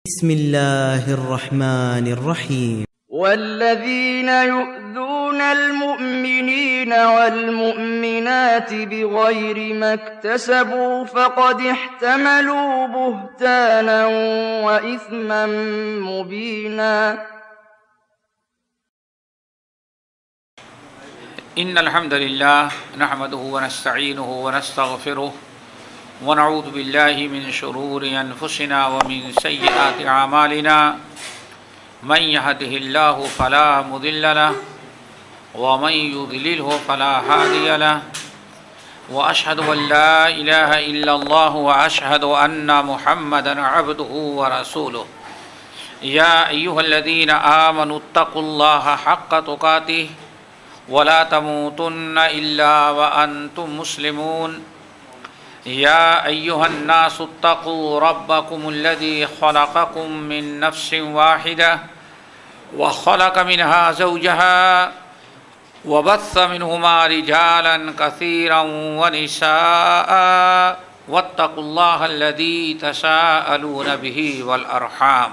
بسم الله الرحمن الرحيم. والذين يؤذون المؤمنين والمؤمنات بغير ما اكتسبوا فقد احتملوا بهتانا وإثما مبينا. إن الحمد لله نحمده ونستعينه ونستغفره ونعوذ بالله من شرور أنفسنا ومن سيئات أعمالنا من يهده الله فلا مضل له ومن يضلله فلا هادي له وأشهد أن لا إله إلا الله وأشهد أن محمدا عبده ورسوله. يا أيها الذين آمنوا اتقوا الله حق تقاته ولا تموتن إلا وأنتم مسلمون. يا أيها الناس اتقوا ربكم الذي خلقكم من نفس واحدة وخلق منها زوجها وبث منهما رجالا كثيرا ونساء واتقوا الله الذي تساءلون به والأرحام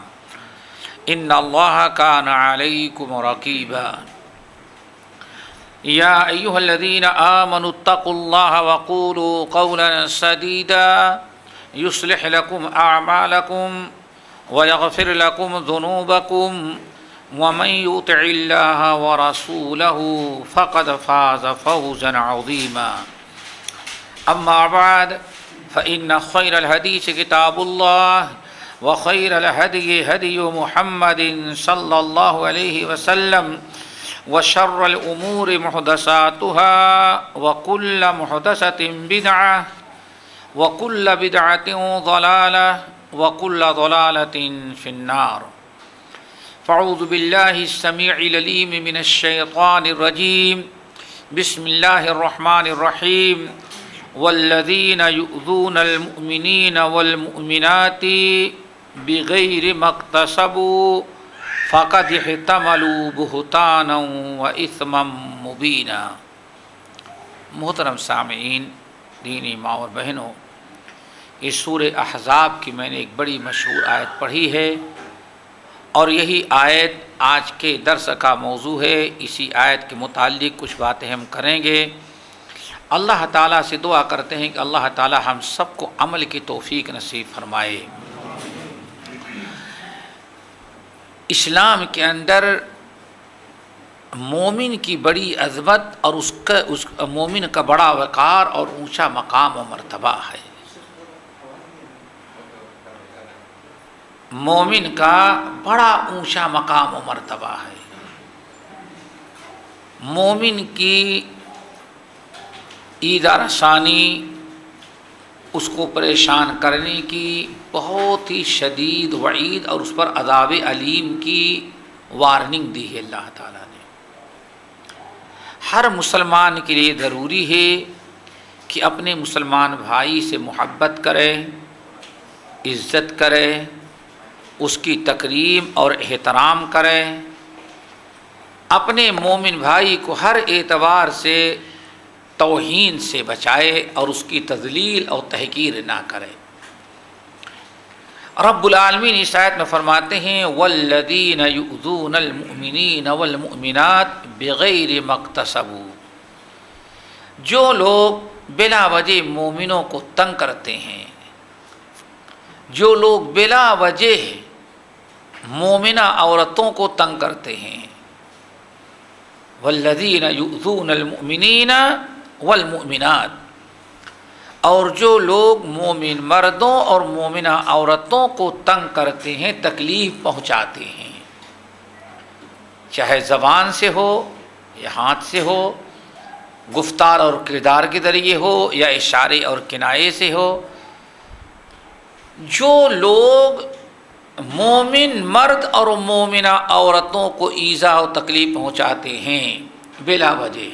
إن الله كان عليكم رقيبا. يا أيها الذين آمنوا اتقوا الله وقولوا قولا سديدا يصلح لكم أعمالكم ويغفر لكم ذنوبكم ومن يطع الله ورسوله فقد فاز فوزا عظيما. أما بعد فإن خير الحديث كتاب الله وخير الهدي هدي محمد صلى الله عليه وسلم وشر الأمور محدثاتها وكل محدثة بدعة وكل بدعة ضلالة وكل ضلالة في النار. فأعوذ بالله السميع العليم من الشيطان الرجيم. بسم الله الرحمن الرحيم. والذين يؤذون المؤمنين والمؤمنات بغير ما اكتسبوا فقد احتملوا بہتانا واثما مبینا. محترم سامعین، دینی ماں اور بہنوں، اس سورہ احزاب کی میں نے ایک بڑی مشہور آیت پڑھی ہے اور یہی آیت آج کے درس کا موضوع ہے. اسی آیت کے متعلق کچھ باتیں ہم کریں گے. اللہ تعالیٰ سے دعا کرتے ہیں کہ اللہ تعالیٰ ہم سب کو عمل کی توفیق نصیب فرمائے. اسلام کے اندر مومن کی بڑی عظمت اور اس مومن کا بڑا وقار اور اونچا مقام و مرتبہ ہے. مومن کا بڑا اونچا مقام و مرتبہ ہے. مومن کی ایذا رسانی، اس کو پریشان کرنے کی بہت ہی شدید وعید اور اس پر عذاب علیم کی وارننگ دی ہے اللہ تعالیٰ نے. ہر مسلمان کے لیے ضروری ہے کہ اپنے مسلمان بھائی سے محبت کرے، عزت کرے، اس کی تکریم اور احترام کرے، اپنے مومن بھائی کو ہر اعتبار سے توہین سے بچائے اور اس کی تذلیل اور تحقیر نہ کرے. رب العالمین اس آیت میں فرماتے ہیں والذین یؤذون المؤمنین والمؤمنات بغیر ما اکتسبوا. جو لوگ بلا وجہ مومنوں کو تنگ کرتے ہیں، جو لوگ بلا وجہ مومنہ عورتوں کو تنگ کرتے ہیں، والذین یؤذون المؤمنین والمؤمنات، اور جو لوگ مومن مردوں اور مومنہ عورتوں کو تنگ کرتے ہیں، تکلیف پہنچاتے ہیں، چاہے زبان سے ہو یا ہاتھ سے ہو، گفتار اور کردار کے ذریعے ہو یا اشارے اور کنایے سے ہو. جو لوگ مومن مرد اور مومنہ عورتوں کو ایذا و تکلیف پہنچاتے ہیں بلا وجہ،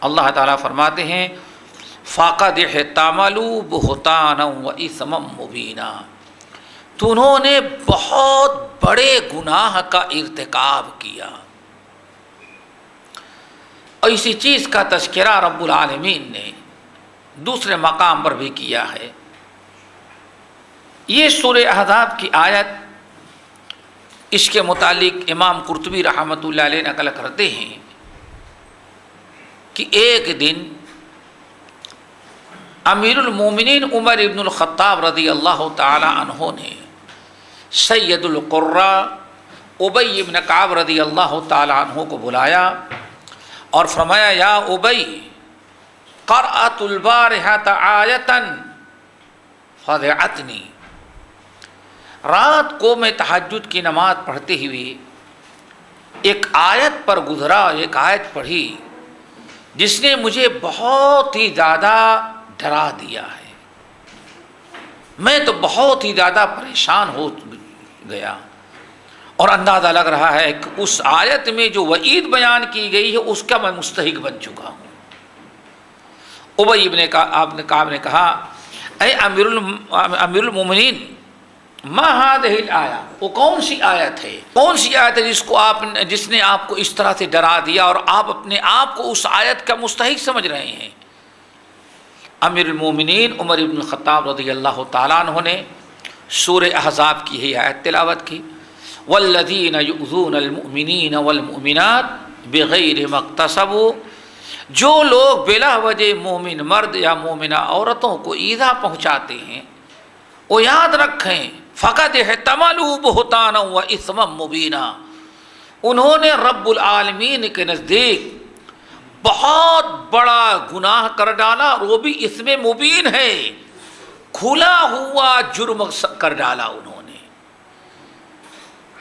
اللہ تعالیٰ فرماتے ہیں فَقَدْ احْتَمَلُوا بُهْتَانًا وَإِثْمًا مُبِينًا. تو انہوں نے بہت بڑے گناہ کا ارتکاب کیا. اور اسی چیز کا تذکرہ رب العالمین نے دوسرے مقام پر بھی کیا ہے. یہ سورہ احزاب کی آیت اس کے متعلق امام قرطبی رحمۃ اللہ علیہ نقل کرتے ہیں کہ ایک دن امیر المومنین عمر ابن الخطاب رضی اللہ تعالی عنہ نے سید القراء ابی ابن کعب رضی اللہ تعالی عنہ کو بلایا اور فرمایا یا ابی قرأت البارحۃ آیۃ فضعتنی، رات کو میں تہجد کی نماز پڑھتے ہوئے ایک آیت پر گزرا، ایک آیت پڑھی جس نے مجھے بہت ہی زیادہ ڈرا دیا ہے، میں تو بہت ہی زیادہ پریشان ہو گیا اور اندازہ لگ رہا ہے کہ اس آیت میں جو وعید بیان کی گئی ہے اس کا میں مستحق بن چکا ہوں۔ ابی ابن کعب نے کہا اے امیر المومنین ما هذه الآیہ، وہ کون سی آیت ہے، کون سی آیت ہے جس نے آپ کو اس طرح سے ڈرا دیا اور آپ اپنے آپ کو اس آیت کا مستحق سمجھ رہے ہیں؟ امیر المومنین عمر ابن الخطاب رضی اللہ تعالیٰ عنہ نے سورہ احزاب کی ہی آیت تلاوت کی، والذین یؤذون المؤمنین والمؤمنات بغیر ما اکتسبوا، جو لوگ بلا وجہ مومن مرد یا مومنہ عورتوں کو ایذا پہنچاتے ہیں وہ یاد رکھیں فقد احتملوا بہتانا و اثما مبینا، انہوں نے رب العالمین کے نزدیک بہت بڑا گناہ کر ڈالا اور وہ بھی اثم مبین ہے، کھلا ہوا جرم کر ڈالا انہوں نے۔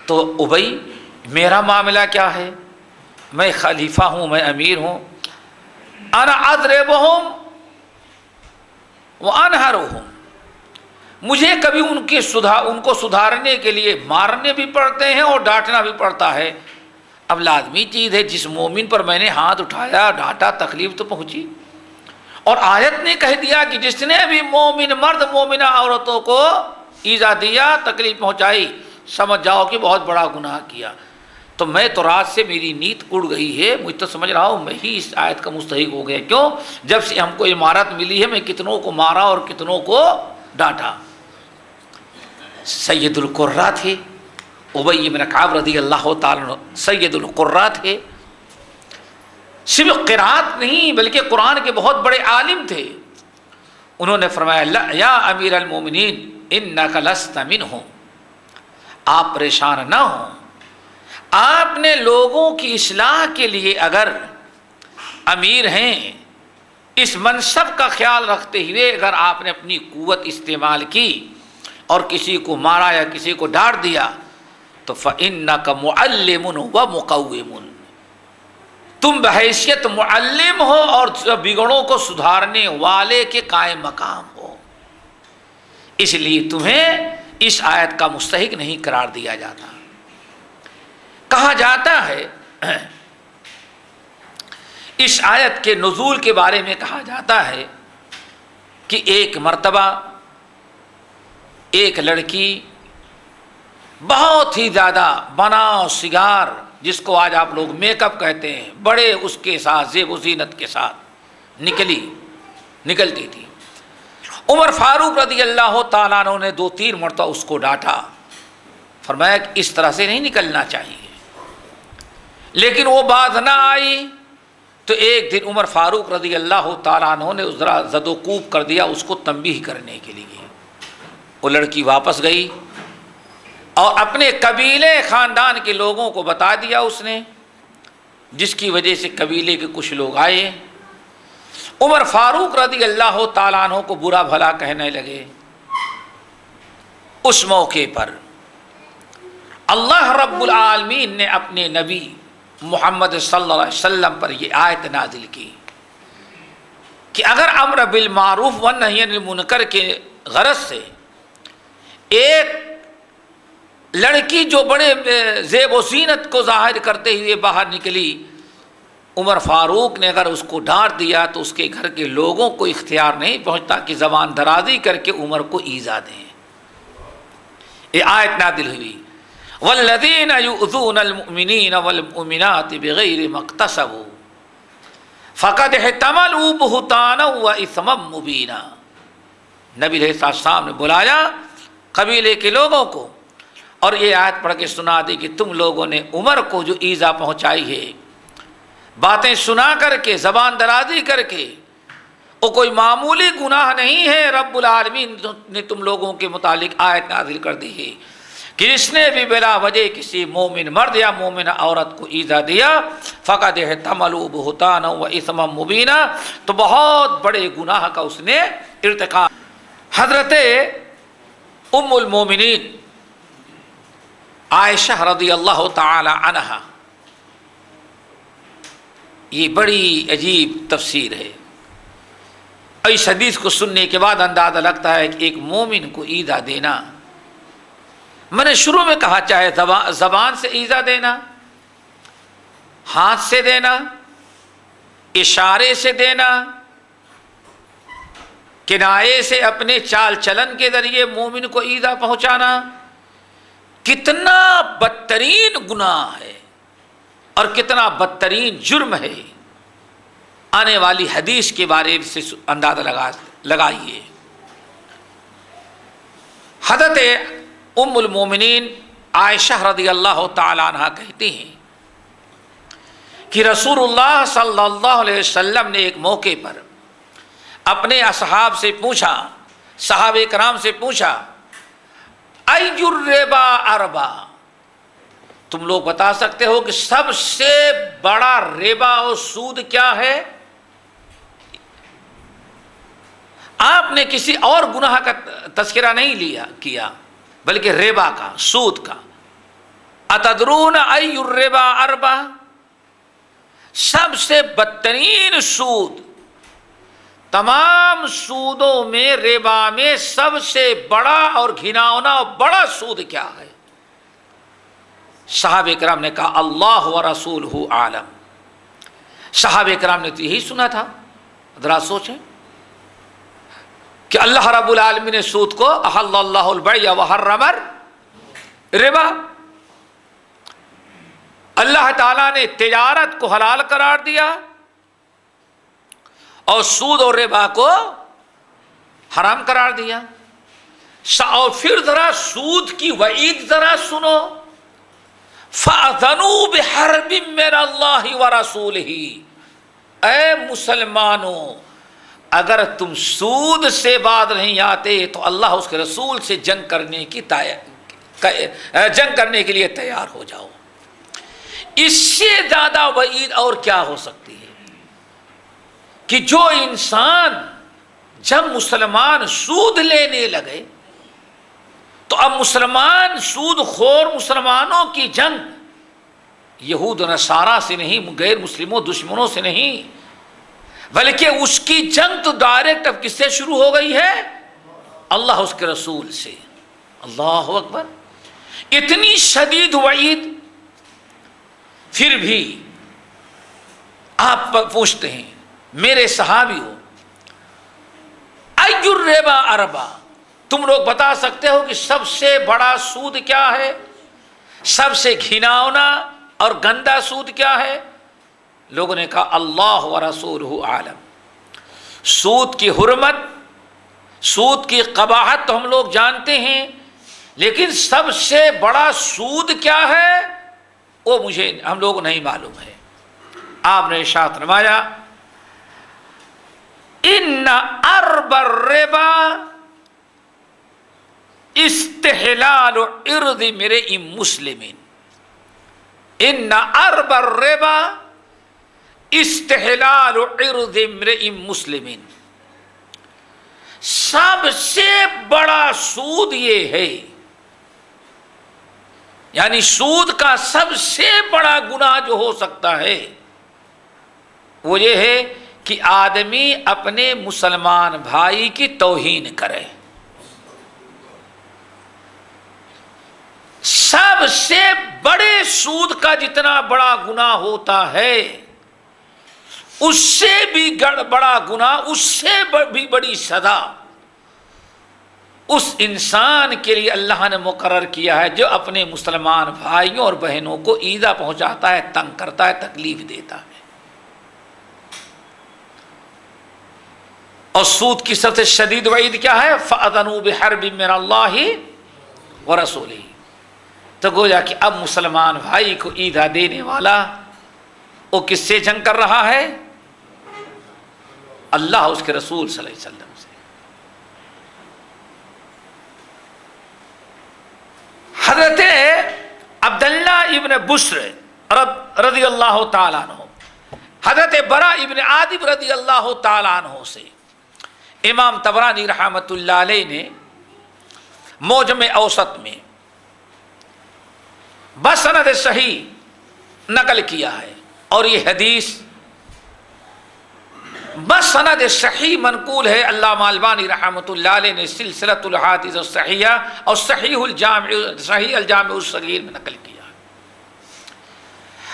تو ابی میرا معاملہ کیا ہے؟ میں خلیفہ ہوں، میں امیر ہوں، انا اضربہم وانہرہم، مجھے کبھی ان کو سدھارنے کے لیے مارنے بھی پڑتے ہیں اور ڈانٹنا بھی پڑتا ہے۔ اب لازمی چیز ہے، جس مومن پر میں نے ہاتھ اٹھایا ڈانٹا تکلیف تو پہنچی، اور آیت نے کہہ دیا کہ جس نے بھی مومن مرد مومنہ عورتوں کو ایذا دیا تکلیف پہنچائی سمجھ جاؤ کہ بہت بڑا گناہ کیا۔ تو میں تو رات سے میری نیت اڑ گئی ہے، مجھ تو سمجھ رہا ہوں میں ہی اس آیت کا مستحق ہو گیا، کیوں؟ جب سے ہم کو عمارت ملی ہے میں کتنوں کو مارا اور کتنوں کو ڈانٹا۔ سید القراء تھے ابی بن کعب رضی اللہ تعالیٰ عنہ، سید القراء تھے، صرف قرات نہیں بلکہ قرآن کے بہت بڑے عالم تھے۔ انہوں نے فرمایا یا امیر المومنین انک لست منہم، آپ پریشان نہ ہوں، آپ نے لوگوں کی اصلاح کے لیے اگر امیر ہیں، اس منصب کا خیال رکھتے ہوئے اگر آپ نے اپنی قوت استعمال کی اور کسی کو مارا یا کسی کو ڈانٹ دیا تو فإنک معلم و مقوم، تم بحیثیت معلم ہو اور بگڑوں کو سدھارنے والے کے قائم مقام ہو، اس لیے تمہیں اس آیت کا مستحق نہیں قرار دیا جاتا۔ کہا جاتا ہے اس آیت کے نزول کے بارے میں کہا جاتا ہے کہ ایک مرتبہ ایک لڑکی بہت ہی زیادہ بناؤ سگار، جس کو آج آپ لوگ میک اپ کہتے ہیں، بڑے اس کے ساتھ زیب و زینت کے ساتھ نکلتی تھی۔ عمر فاروق رضی اللہ تعالیٰ عنہ نے 2-3 مرتبہ اس کو ڈانٹا، فرمایا کہ اس طرح سے نہیں نکلنا چاہیے، لیکن وہ بات نہ آئی۔ تو ایک دن عمر فاروق رضی اللہ تعالیٰ عنہ نے ذرا زد و کوب کر دیا اس کو تنبیہ کرنے کے لیے۔ وہ لڑکی واپس گئی اور اپنے قبیلے خاندان کے لوگوں کو بتا دیا اس نے، جس کی وجہ سے قبیلے کے کچھ لوگ آئے، عمر فاروق رضی اللہ تعالیٰ عنہ کو برا بھلا کہنے لگے۔ اس موقع پر اللہ رب العالمین نے اپنے نبی محمد صلی اللہ علیہ وسلم پر یہ آیت نازل کی کہ اگر امر بالمعروف والنہی عن المنکر کے غرض سے ایک لڑکی جو بڑے زیب و زینت کو ظاہر کرتے ہوئے باہر نکلی، عمر فاروق نے اگر اس کو ڈانٹ دیا تو اس کے گھر کے لوگوں کو اختیار نہیں پہنچتا کہ زبان درازی کر کے عمر کو ایذا دیں۔ یہ آیت نازل ہوئی والذین یؤذون المؤمنین والمؤمنات بغیر ما اکتسبوا فقد احتملوا بہتانا و اثما مبینا۔ نبی علیہ السلام نے بلایا قبیلے کے لوگوں کو اور یہ آیت پڑھ کے سنا دی کہ تم لوگوں نے عمر کو جو ایذا پہنچائی ہے، باتیں سنا کر کے، زبان درازی کر کے، وہ کوئی معمولی گناہ نہیں ہے۔ رب العالمین نے تم لوگوں کے متعلق آیت نازل کر دی ہے کہ جس نے بھی بلا وجہ کسی مومن مرد یا مومن عورت کو ایذا دیا فقد احتملوا بہتانا و اثما مبینا، تو بہت بڑے گناہ کا اس نے ارتکاب۔ حضرت ام المومنین عائشہ رضی اللہ تعالی عنہا، یہ بڑی عجیب تفسیر ہے۔ اس حدیث کو سننے کے بعد اندازہ لگتا ہے کہ ایک مومن کو ایذا دینا، میں نے شروع میں کہا چاہے زبان سے ایذا دینا، ہاتھ سے دینا، اشارے سے دینا، کنایے سے اپنے چال چلن کے ذریعے مومن کو ایذا پہنچانا، کتنا بدترین گناہ ہے اور کتنا بدترین جرم ہے۔ آنے والی حدیث کے بارے سے اندازہ لگائیے۔ حضرت ام المومنین عائشہ رضی اللہ تعالی عنہ کہتی ہیں کہ رسول اللہ صلی اللہ علیہ وسلم نے ایک موقع پر اپنے اصحاب سے پوچھا، صحابہ کرام سے پوچھا، ای الربا اربا، تم لوگ بتا سکتے ہو کہ سب سے بڑا ربا اور سود کیا ہے؟ آپ نے کسی اور گناہ کا تذکرہ نہیں کیا بلکہ ربا کا، سود کا۔ اتدرون ای الربا اربا، سب سے بدترین سود، تمام سودوں میں ربا میں سب سے بڑا اور گھناؤنا اور بڑا سود کیا ہے؟ صحابہ کرام نے کہا اللہ و رسولہ عالم۔ صحابہ کرام نے تو یہی سنا تھا۔ ذرا سوچیں کہ اللہ رب العالمین نے سود کو احل اللہ البیع وحرم الربا، اللہ تعالیٰ نے تجارت کو حلال قرار دیا اور سود اور ربا کو حرام قرار دیا۔ اور پھر ذرا سود کی وعید ذرا سنو، فَأَذَنُوا بِحَرْبٍ مِّنَ اللَّهِ وَرَسُولِهِ، اے مسلمانوں اگر تم سود سے باز نہیں آتے تو اللہ اس کے رسول سے جنگ کرنے کے لیے تیار ہو جاؤ۔ اس سے زیادہ وعید اور کیا ہو سکتی ہے کہ جو انسان جب مسلمان سود لینے لگے تو اب مسلمان سود خور مسلمانوں کی جنگ یہود و نصارہ سے نہیں، غیر مسلموں دشمنوں سے نہیں، بلکہ اس کی جنگ تو ڈائریکٹ اب کس سے شروع ہو گئی ہے؟ اللہ اس کے رسول سے۔ اللہ اکبر، اتنی شدید وعید۔ پھر بھی آپ پوچھتے ہیں میرے صحابیوں، ای الربا اربا، تم لوگ بتا سکتے ہو کہ سب سے بڑا سود کیا ہے؟ سب سے گھناؤنا اور گندا سود کیا ہے؟ لوگوں نے کہا اللہ و رسولہ عالم۔ سود کی حرمت، سود کی قباحت تو ہم لوگ جانتے ہیں، لیکن سب سے بڑا سود کیا ہے وہ ہم لوگ نہیں معلوم ہے۔ آپ نے ارشاد فرمایا ان ارب الربا استحلال عرض امرئ مسلم، ان ارب الربا استحلال عرض امرئ مسلم، سب سے بڑا سود یہ ہے، یعنی سود کا سب سے بڑا گناہ جو ہو سکتا ہے وہ یہ ہے کہ آدمی اپنے مسلمان بھائی کی توہین کرے۔ سب سے بڑے سود کا جتنا بڑا گناہ ہوتا ہے اس سے بھی بڑا گناہ، اس سے بھی بڑی سزا اس انسان کے لیے اللہ نے مقرر کیا ہے جو اپنے مسلمان بھائیوں اور بہنوں کو ایذا پہنچاتا ہے، تنگ کرتا ہے، تکلیف دیتا ہے۔ اور سود کی سب سے شدید وعید کیا ہے؟ فَأَذَنُوا بِحَرْبٍ مِّنَ اللَّهِ وَرَسُولِهِ، تو گویا کہ اب مسلمان بھائی کو عیدہ دینے والا وہ کس سے جنگ کر رہا ہے؟ اللہ اس کے رسول صلی اللہ علیہ وسلم سے۔ حضرت عبداللہ ابن بشر رضی اللہ تعالیٰ عنہ، حضرت برا ابن عازب رضی اللہ تعالیٰ عنہ سے امام طبرانی رحمۃ اللہ علیہ نے موجم اوسط میں بسند صحیح نقل کیا ہے، اور یہ حدیث بسند صحیح منقول ہے۔ علامہ البانی رحمۃ اللہ علیہ نے سلسلۃ الحادیث الصحیحہ اور صحیح الجامع الصغیر میں نقل کیا۔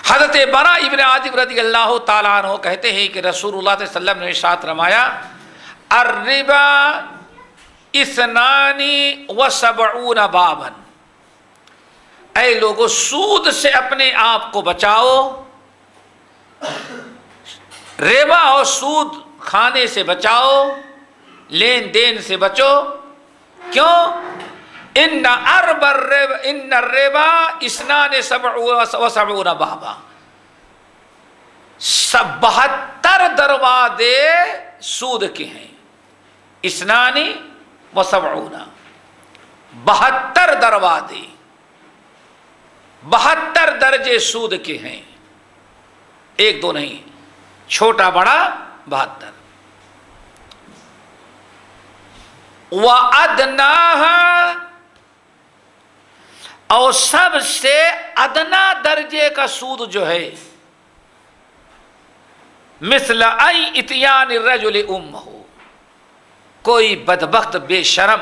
حضرت برا ابن عازب رضی اللہ تعالیٰ عنہ کہتے ہیں کہ رسول اللہ صلی اللہ علیہ وسلم نے ارشاد فرمایا، الربا 72 بابا، اے لوگو سود سے اپنے آپ کو بچاؤ، ربا اور سود کھانے سے بچاؤ، لین دین سے بچو۔ کیوں؟ ان الربا 72 بابا، 72 دروازے سود کے ہیں۔ 72 72 دروازے، 72 درجے سود کے ہیں، ایک دو نہیں، چھوٹا بڑا 72۔ وَأَدْنَاهَا، اور سب سے ادنا درجے کا سود جو ہے، مثل ای اتیان الرجل امہ، کوئی بدبخت بے شرم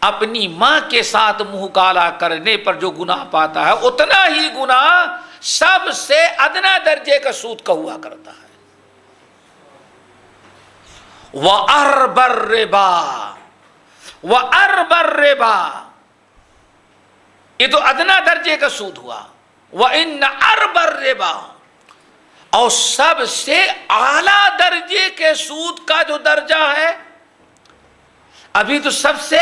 اپنی ماں کے ساتھ منہ کالا کرنے پر جو گناہ پاتا ہے، اتنا ہی گناہ سب سے ادنا درجے کا سود کا ہوا کرتا ہے۔ وَأَرْبَ الرِّبَا، وَأَرْبَ الرِّبَا، یہ تو ادنا درجے کا سود ہوا۔ وَإِنَّ أَرْبَ الرِّبَا، اور سب سے اعلیٰ درجے کے سود کا جو درجہ ہے، ابھی تو سب سے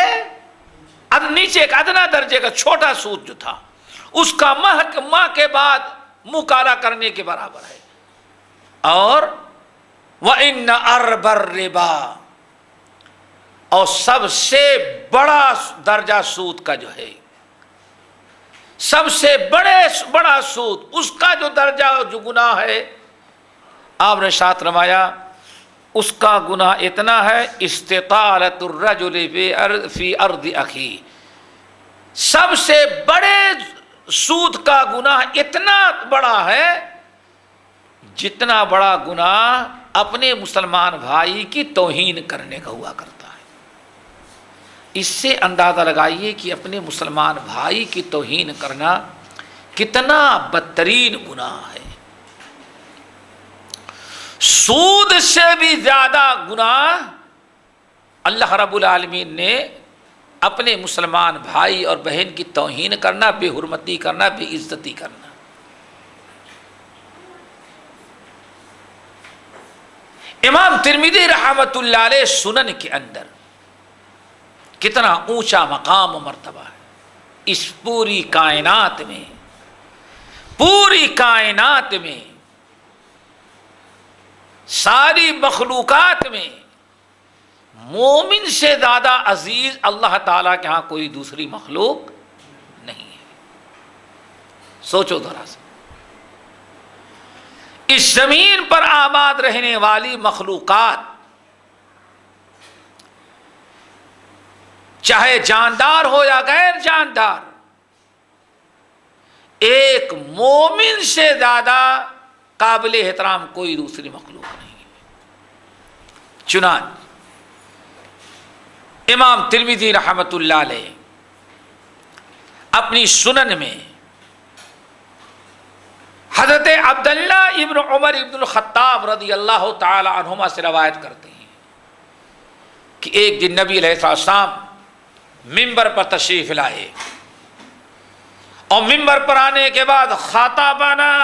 نیچے کا ادنا درجے کا چھوٹا سود جو تھا، اس کا ماں کے بعد منہ کالا کرنے کے برابر ہے۔ اور وَإِنَّ أَرْبَ الرِّبَا، اور سب سے بڑا درجہ سود کا جو ہے، سب سے بڑا سود، اس کا جو درجہ جو گناہ ہے، آپ نے ارشاد فرمایا اس کا گناہ اتنا ہے، استطالۃ الرجل فی ارض اخی، سب سے بڑے سود کا گناہ اتنا بڑا ہے جتنا بڑا گناہ اپنے مسلمان بھائی کی توہین کرنے کا ہوا کرتا ہے۔ اس سے اندازہ لگائیے کہ اپنے مسلمان بھائی کی توہین کرنا کتنا بدترین گناہ ہے۔ سود سے بھی زیادہ گناہ اللہ رب العالمین نے اپنے مسلمان بھائی اور بہن کی توہین کرنا، بے حرمتی کرنا، بے عزتی کرنا۔ امام ترمذی رحمۃ اللہ علیہ سنن کے اندر کتنا اونچا مقام و مرتبہ ہے۔ اس پوری کائنات میں ساری مخلوقات میں مومن سے زیادہ عزیز اللہ تعالیٰ کے ہاں کوئی دوسری مخلوق نہیں ہے۔ سوچو ذرا سا، اس زمین پر آباد رہنے والی مخلوقات، چاہے جاندار ہو یا غیر جاندار، ایک مومن سے زیادہ قابل احترام کوئی دوسری مخلوق نہیں ہے۔ چنانچہ امام ترمذی رحمۃ اللہ علیہ اپنی سنن میں حضرت عبداللہ ابن عمر ابن الخطاب رضی اللہ تعالی عنہما سے روایت کرتے ہیں کہ ایک دن نبی علیہ السلام منبر پر تشریف لائے، اور منبر پر آنے کے بعد خطابنا،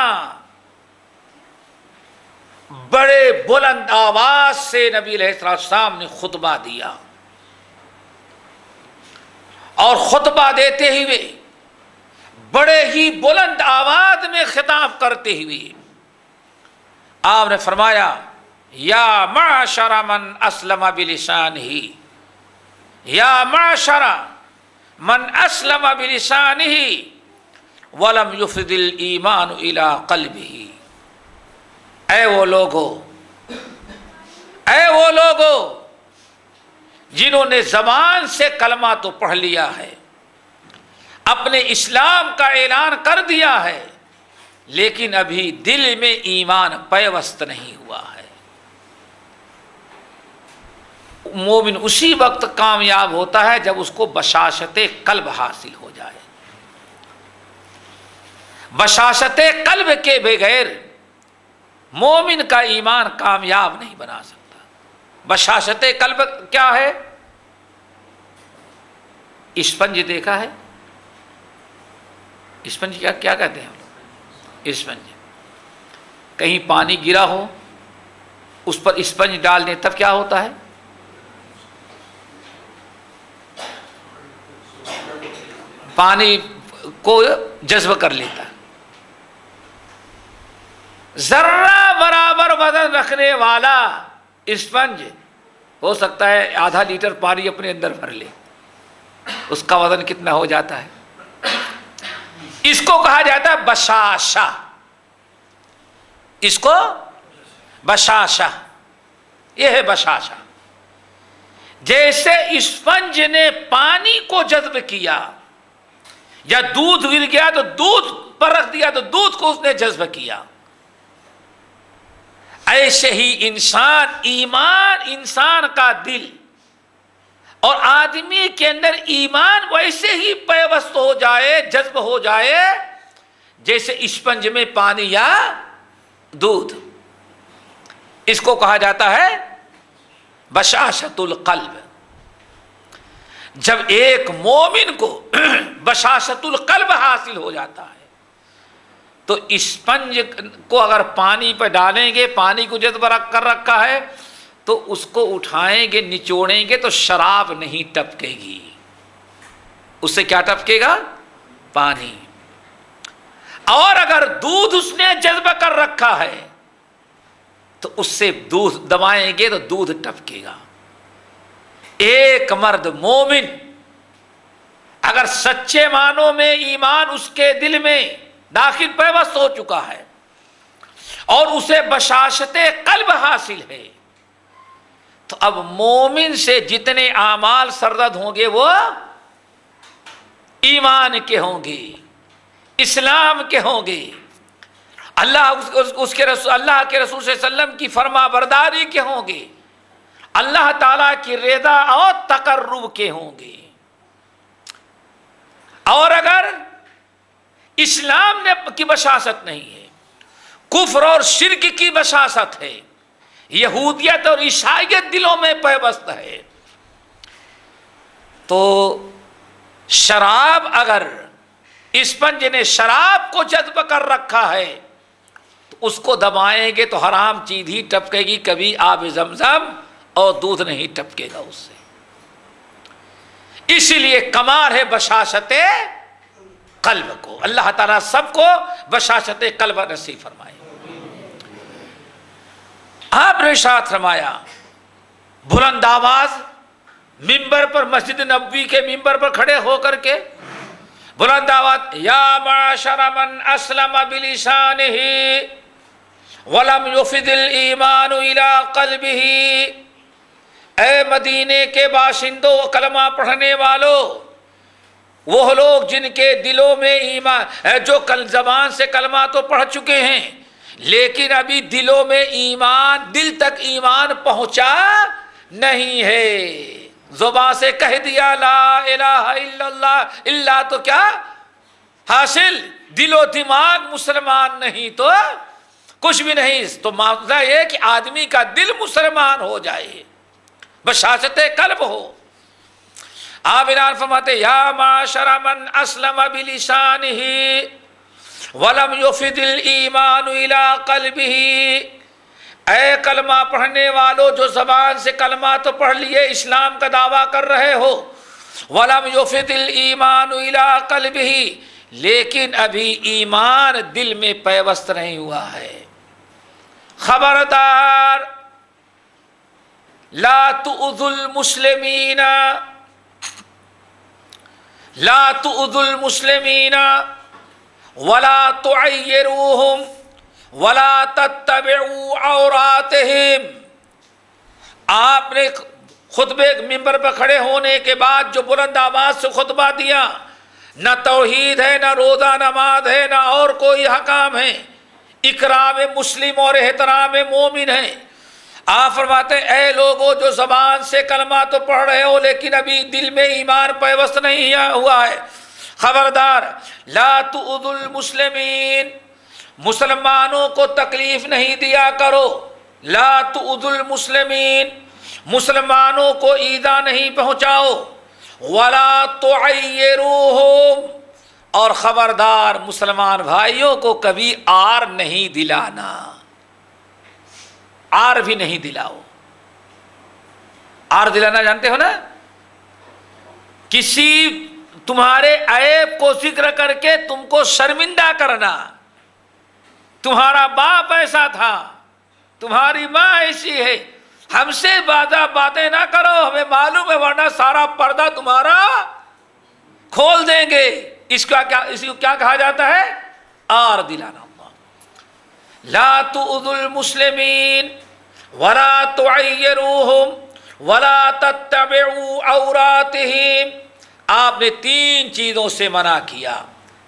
بڑے بلند آواز سے نبی علیہ السلام نے خطبہ دیا، اور خطبہ دیتے ہوئے بڑے ہی بلند آواز میں خطاب کرتے ہوئے آپ نے فرمایا یا معشر من اسلم بلسانہ، یا معشر من اسلم بلسانہ ولم یفض الایمان الی قلبہ، اے وہ لوگو جنہوں نے زبان سے کلمہ تو پڑھ لیا ہے، اپنے اسلام کا اعلان کر دیا ہے، لیکن ابھی دل میں ایمان پیوست نہیں ہوا ہے۔ مومن اسی وقت کامیاب ہوتا ہے جب اس کو بشاشت قلب حاصل ہو جائے۔ بشاشت قلب کے بغیر مومن کا ایمان کامیاب نہیں بنا سکتا۔ بشاشت قلب کیا ہے؟ اسپنج دیکھا ہے؟ اسپنج کیا کہتے ہیں ہم لوگ؟ اسپنج، کہیں پانی گرا ہو اس پر اسپنج ڈال دیں تب کیا ہوتا ہے؟ پانی کو جذب کر لیتا ہے۔ ذرہ برابر وزن رکھنے والا اسپنج ہو سکتا ہے آدھا لیٹر پانی اپنے اندر بھر لے، اس کا وزن کتنا ہو جاتا ہے؟ اس کو کہا جاتا ہے بشاشہ، اس کو بشاشہ، یہ ہے بشاشہ۔ جیسے اسپنج نے پانی کو جذب کیا، یا دودھ گر گیا تو دودھ پر رکھ دیا تو دودھ کو اس نے جذب کیا، ایسے ہی ایمان انسان کا دل اور آدمی کے اندر ایمان ویسے ہی پیوست ہو جائے، جذب ہو جائے جیسے اسپنج میں پانی یا دودھ۔ اس کو کہا جاتا ہے بشاشت القلب۔ جب ایک مومن کو بشاشت القلب حاصل ہو جاتا ہے تو اسپنج کو اگر پانی پہ ڈالیں گے، پانی کو جذب کر رکھا ہے تو اس کو اٹھائیں گے، نچوڑیں گے تو شراب نہیں ٹپکے گی، اس سے کیا ٹپکے گا؟ پانی۔ اور اگر دودھ اس نے جذب کر رکھا ہے تو اس سے دودھ دبائیں گے تو دودھ ٹپکے گا۔ ایک مرد مومن اگر سچے معنوں میں ایمان اس کے دل میں داخل پیوست ہو چکا ہے اور اسے بشاشت قلب حاصل ہے تو اب مومن سے جتنے اعمال سرزد ہوں گے وہ ایمان کے ہوں گے، اسلام کے ہوں گے، اللہ کے رسول صلی اللہ علیہ وسلم کی فرما برداری کے ہوں گے، اللہ تعالیٰ کی رضا اور تقرب کے ہوں گے۔ اور اگر اسلام کی بشاشت نہیں ہے، کفر اور شرک کی بشاشت ہے، یہودیت اور عیسائیت دلوں میں پیوست ہے، تو شراب اگر اسپنج نے شراب کو جذب کر رکھا ہے تو اس کو دبائیں گے تو حرام چیز ہی ٹپکے گی، کبھی آب زمزم اور دودھ نہیں ٹپکے گا اس سے۔ اسی لیے کمال ہے بشاشت قلب کو۔ اللہ تعالیٰ سب کو بشاشت قلب نصیب فرمائے۔ آپ نے ارشاد فرمایا بلند آواز ممبر پر، مسجد نبوی کے ممبر پر کھڑے ہو کر کے بلند آواز یا معاشر من اسلم بلسانہ ولم یفض الایمان الی قلبہ، اے مدینے کے باشندوں، کلمہ پڑھنے والوں، وہ لوگ جن کے دلوں میں ایمان، جو کل زبان سے کلمہ تو پڑھ چکے ہیں لیکن ابھی دلوں میں ایمان، دل تک ایمان پہنچا نہیں ہے۔ زبان سے کہہ دیا لا الہ الا اللہ، اللہ تو کیا حاصل، دل و دماغ مسلمان نہیں تو کچھ بھی نہیں۔ تو معاملہ یہ کہ آدمی کا دل مسلمان ہو جائے، بشاشت قلب ہو۔ آپ اعلان فرماتے یا معاشر من اسلم بلسانہ ولم یفض الایمان الی قلبہ، اے کلمہ پڑھنے والو جو زبان سے کلمہ تو پڑھ لیے، اسلام کا دعویٰ کر رہے ہو، ولم یفض الایمان الی قلبہ، لیکن ابھی ایمان دل میں پیوست نہیں ہوا ہے۔ خبردار، لا تؤذوا المسلمین، لا تؤذوا المسلمین ولا تعیروہم ولا تتبعوا عوراتہم۔ آپ نے خطبے ممبر پر کھڑے ہونے کے بعد جو بلند آواز سے خطبہ دیا، نہ توحید ہے، نہ روزہ نماز ہے، نہ اور کوئی حکام ہے، اکرام مسلم اور احترام مومن ہے۔ آپ فرماتے ہیں اے لوگوں جو زبان سے کلمہ تو پڑھ رہے ہو لیکن ابھی دل میں ایمان پیوست نہیں ہوا ہے، خبردار، لا تؤذوا المسلمین، مسلمانوں کو تکلیف نہیں دیا کرو، لا تؤذوا المسلمین، مسلمانوں کو ایذا نہیں پہنچاؤ، ولا تعیروہم، اور خبردار مسلمان بھائیوں کو کبھی آر نہیں دلانا، آر بھی نہیں دلاؤ۔ آر دلانا جانتے ہو نا؟ کسی تمہارے عیب کو ذکر کر کے تم کو شرمندہ کرنا، تمہارا باپ ایسا تھا، تمہاری ماں ایسی ہے، ہم سے زیادہ باتیں نہ کرو، ہمیں معلوم ہے ورنہ سارا پردہ تمہارا کھول دیں گے۔ اسی کو کیا کہا جاتا ہے؟ آر دلانا۔ لا تؤذوا المسلمین ولا تعیروہم ولا تتبعوا عوراتہم، آپ نے 3 چیزوں سے منع کیا۔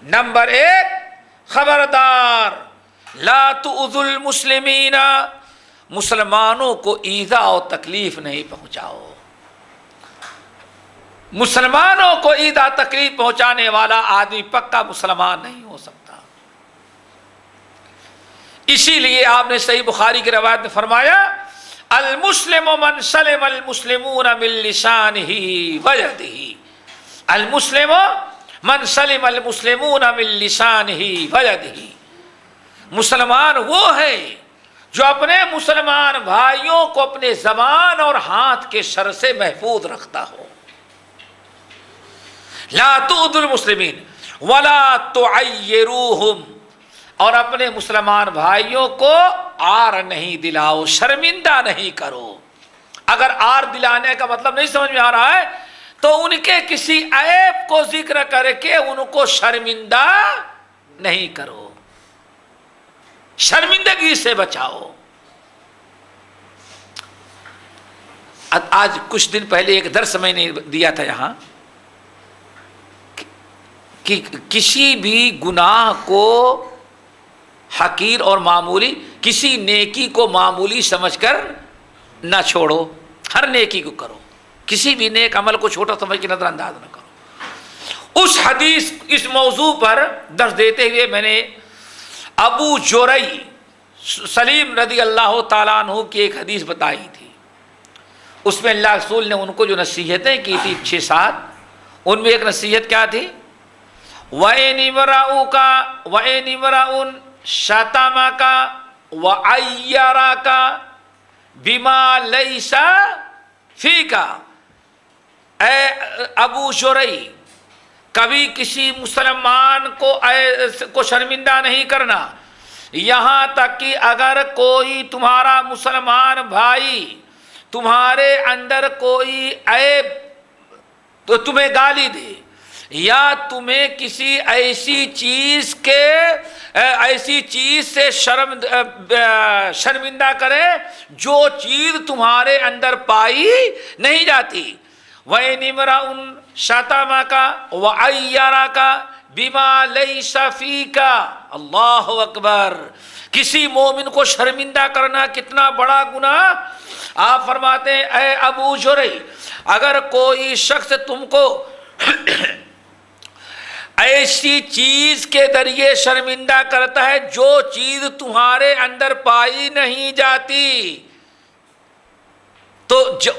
نمبر 1، خبردار، لا تؤذوا المسلمین، مسلمانوں کو ایذا اور تکلیف نہیں پہنچاؤ۔ مسلمانوں کو ایذا تکلیف پہنچانے والا آدمی پکا مسلمان نہیں ہو سکتا۔ اسی لیے آپ نے صحیح بخاری کی روایت میں فرمایا المسلم من سلم المسلمون من لسانہ ویدہ، المسلم من سلم المسلمون من لسانہ ویدہ، مسلمان وہ ہے جو اپنے مسلمان بھائیوں کو اپنے زبان اور ہاتھ کے شر سے محفوظ رکھتا ہو۔ لا تؤذوا المسلمین ولا تعیروہم، اور اپنے مسلمان بھائیوں کو آر نہیں دلاؤ، شرمندہ نہیں کرو۔ اگر آر دلانے کا مطلب نہیں سمجھ میں آ رہا ہے تو ان کے کسی عیب کو ذکر کر کے ان کو شرمندہ نہیں کرو، شرمندگی سے بچاؤ۔ آج کچھ دن پہلے ایک درس میں نے دیا تھا یہاں کہ کسی بھی گناہ کو حقیر اور معمولی، کسی نیکی کو معمولی سمجھ کر نہ چھوڑو، ہر نیکی کو کرو، کسی بھی نیک عمل کو چھوٹا سمجھ کے نظر انداز نہ کرو۔ اس حدیث، اس موضوع پر درس دیتے ہوئے میں نے ابو جرئی سلیم رضی اللہ تعالیٰ عنہ کی ایک حدیث بتائی تھی۔ اس میں اللہ رسول نے ان کو جو نصیحتیں کی تھی 6-7، ان میں ایک نصیحت کیا تھی؟ وَإِنِ امْرَؤٌ شَتَمَكَ وَعَيَّرَكَ بِمَا لَيْسَ فِيكَ، اے ابو جرئی، کبھی کسی مسلمان کو شرمندہ نہیں کرنا، یہاں تک کہ اگر کوئی تمہارا مسلمان بھائی تمہارے اندر کوئی عیب تو تمہیں گالی دے، یا تمہیں کسی ایسی چیز سے شرمندہ کرے جو چیز تمہارے اندر پائی نہیں جاتی۔ وَإِنِ امْرَؤٌ شَتَمَكَ وَعَيَّرَكَ بِمَا لَيْسَ فِيكَ، اللہ اکبر، کسی مومن کو شرمندہ کرنا کتنا بڑا گناہ۔ آپ فرماتے ہیں اے ابو جرئی، اگر کوئی شخص تم کو ایسی چیز کے ذریعے شرمندہ کرتا ہے جو چیز تمہارے اندر پائی نہیں جاتی، تو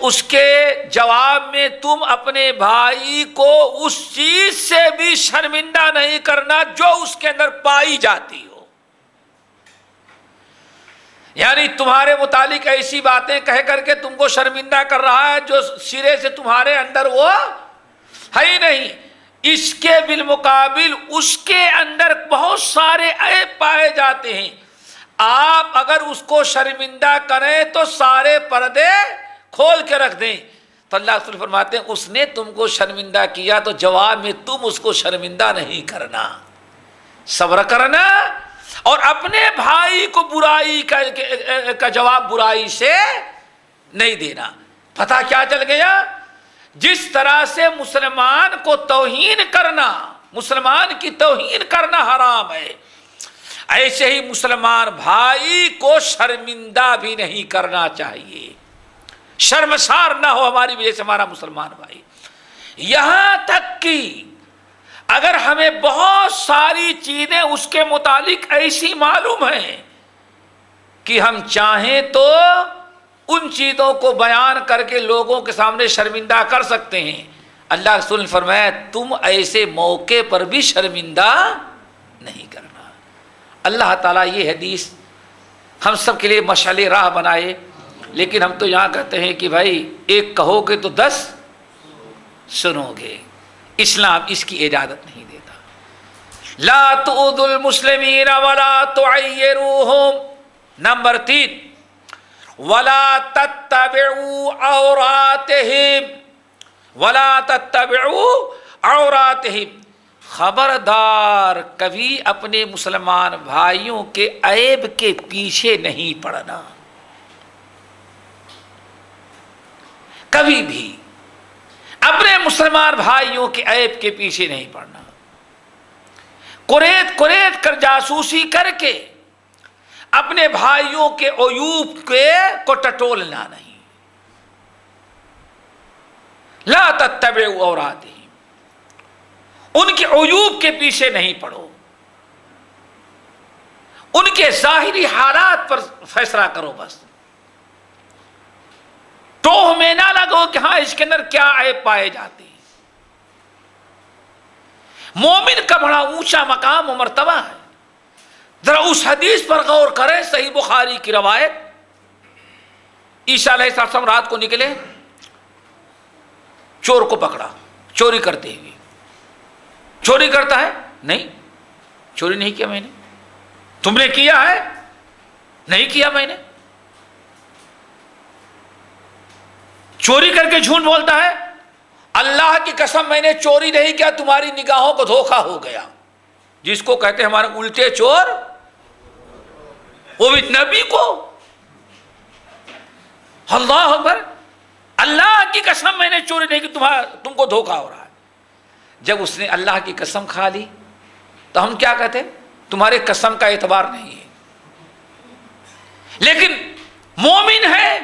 اس کے جواب میں تم اپنے بھائی کو اس چیز سے بھی شرمندہ نہیں کرنا جو اس کے اندر پائی جاتی ہو۔ یعنی تمہارے متعلق ایسی باتیں کہہ کر کے تم کو شرمندہ کر رہا ہے جو سرے سے تمہارے اندر وہ ہے ہی نہیں، اس کے بالمقابل اس کے اندر بہت سارے عیب پائے جاتے ہیں. آپ اگر اس کو شرمندہ کریں تو سارے پردے کھول کے رکھ دیں. تو اللہ رسول فرماتے ہیں اس نے تم کو شرمندہ کیا تو جواب میں تم اس کو شرمندہ نہیں کرنا، صبر کرنا، اور اپنے بھائی کو برائی کا جواب برائی سے نہیں دینا. پتہ کیا چل گیا؟ جس طرح سے مسلمان کو توہین کرنا، مسلمان کی توہین کرنا حرام ہے، ایسے ہی مسلمان بھائی کو شرمندہ بھی نہیں کرنا چاہیے. شرمسار نہ ہو ہماری وجہ سے ہمارا مسلمان بھائی. یہاں تک کہ اگر ہمیں بہت ساری چیزیں اس کے متعلق ایسی معلوم ہیں کہ ہم چاہیں تو ان چیزوں کو بیان کر کے لوگوں کے سامنے شرمندہ کر سکتے ہیں. اللہ رسول نے فرمایا تم ایسے موقع پر بھی شرمندہ نہیں کرنا. اللہ تعالیٰ یہ حدیث ہم سب کے لیے مشعل راہ بنائے. لیکن ہم تو یہاں کہتے ہیں کہ بھائی ایک کہو گے تو 10 سنو گے. اسلام اس کی اجازت نہیں دیتا. لا تؤذوا المسلمین ولا تعیروہم. نمبر 3 ولا تتبعوا عوراتہم، ولا تتبعوا عوراتہم. خبردار کبھی اپنے مسلمان بھائیوں کے عیب کے پیچھے نہیں پڑنا، کبھی بھی اپنے مسلمان بھائیوں کے عیب کے پیچھے نہیں پڑنا. قریت کر جاسوسی کر کے اپنے بھائیوں کے عیوب کو ٹٹولنا نہیں. لا تتبعوا عوراتہم، ان کے عیوب کے پیچھے نہیں پڑو، ان کے ظاہری حالات پر فیصلہ کرو. بس ٹوہ میں نہ لگو کہ ہاں اس کے اندر کیا عیب پائے جاتے ہیں. مومن کا بڑا اونچا مقام و مرتبہ ہے. ذرا اس حدیث پر غور کریں، صحیح بخاری کی روایت. عیسیٰ علیہ السلام رات کو نکلے، چور کو پکڑا چوری کرتے ہوئے. چوری کرتا ہے؟ نہیں، چوری نہیں کیا میں نے. تم نے کیا ہے؟ نہیں کیا میں نے. چوری کر کے جھوٹ بولتا ہے، اللہ کی قسم میں نے چوری نہیں کیا، تمہاری نگاہوں کو دھوکا ہو گیا. جس کو کہتے ہیں ہمارے الٹے چور، وہ بھی نبی کو. اللہ اکبر، اللہ کی قسم میں نے چوری نہیں کی، تم کو دھوکا ہو رہا ہے. جب اس نے اللہ کی قسم کھا لی تو ہم کیا کہتے ہیں؟ تمہارے قسم کا اعتبار نہیں ہے. لیکن مومن ہے،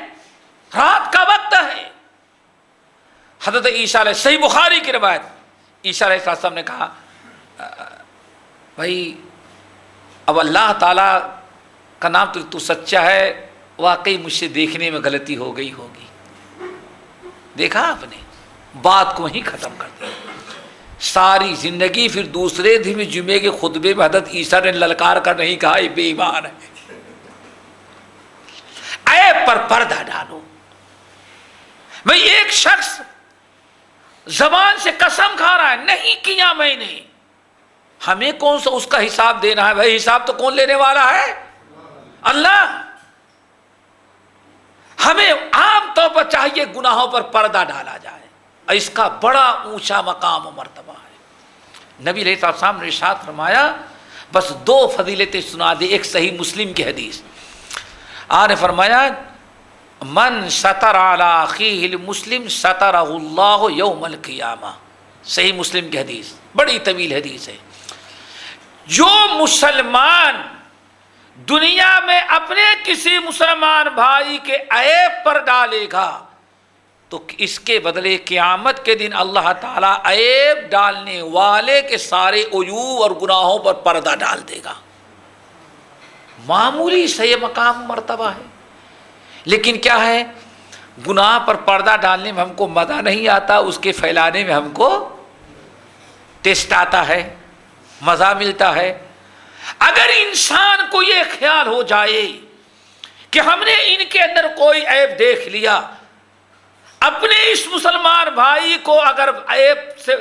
رات کا وقت ہے. حضرت عیسیٰ علیہ، صحیح بخاری کی روایت، عیسیٰ علیہ السلام نے کہا بھائی اب اللہ تعالیٰ کا نام تو سچا ہے، واقعی مجھ سے دیکھنے میں غلطی ہو گئی ہوگی. دیکھا آپ نے، بات کو وہیں ختم کر دیا. ساری زندگی پھر دوسرے دن جمعے کے خطبے میں حضرت عیسیٰ نے للکار کر نہیں کہا یہ بے ایمان ہے. عیب پر پردہ ڈالو. بھئی ایک شخص زبان سے قسم کھا رہا ہے نہیں کیا میں نے، ہمیں کون سا اس کا حساب دینا ہے؟ بھائی حساب تو کون لینے والا ہے؟ اللہ. ہمیں عام طور پر چاہیے گناہوں پر پردہ ڈالا جائے، اور اس کا بڑا اونچا مقام و مرتبہ ہے. نبی علیہ السلام نے ارشاد فرمایا بس 2 فضیلتیں سنا دی. ایک صحیح مسلم کی حدیث، آپ نے فرمایا من ستر علی اخیہ المسلم سترہ اللہ یوم القیامہ. صحیح مسلم کی حدیث، بڑی طویل حدیث ہے. جو مسلمان دنیا میں اپنے کسی مسلمان بھائی کے عیب پر ڈالے گا تو اس کے بدلے قیامت کے دن اللہ تعالیٰ عیب ڈالنے والے کے سارے عیوب اور گناہوں پر پردہ ڈال دے گا. معمولی سے یہ مقام مرتبہ ہے. لیکن کیا ہے، گناہ پر پردہ ڈالنے میں ہم کو مزہ نہیں آتا، اس کے پھیلانے میں ہم کو ٹیسٹ آتا ہے، مزہ ملتا ہے. اگر انسان کو یہ خیال ہو جائے کہ ہم نے ان کے اندر کوئی عیب دیکھ لیا، اپنے اس مسلمان بھائی کو اگر عیب سے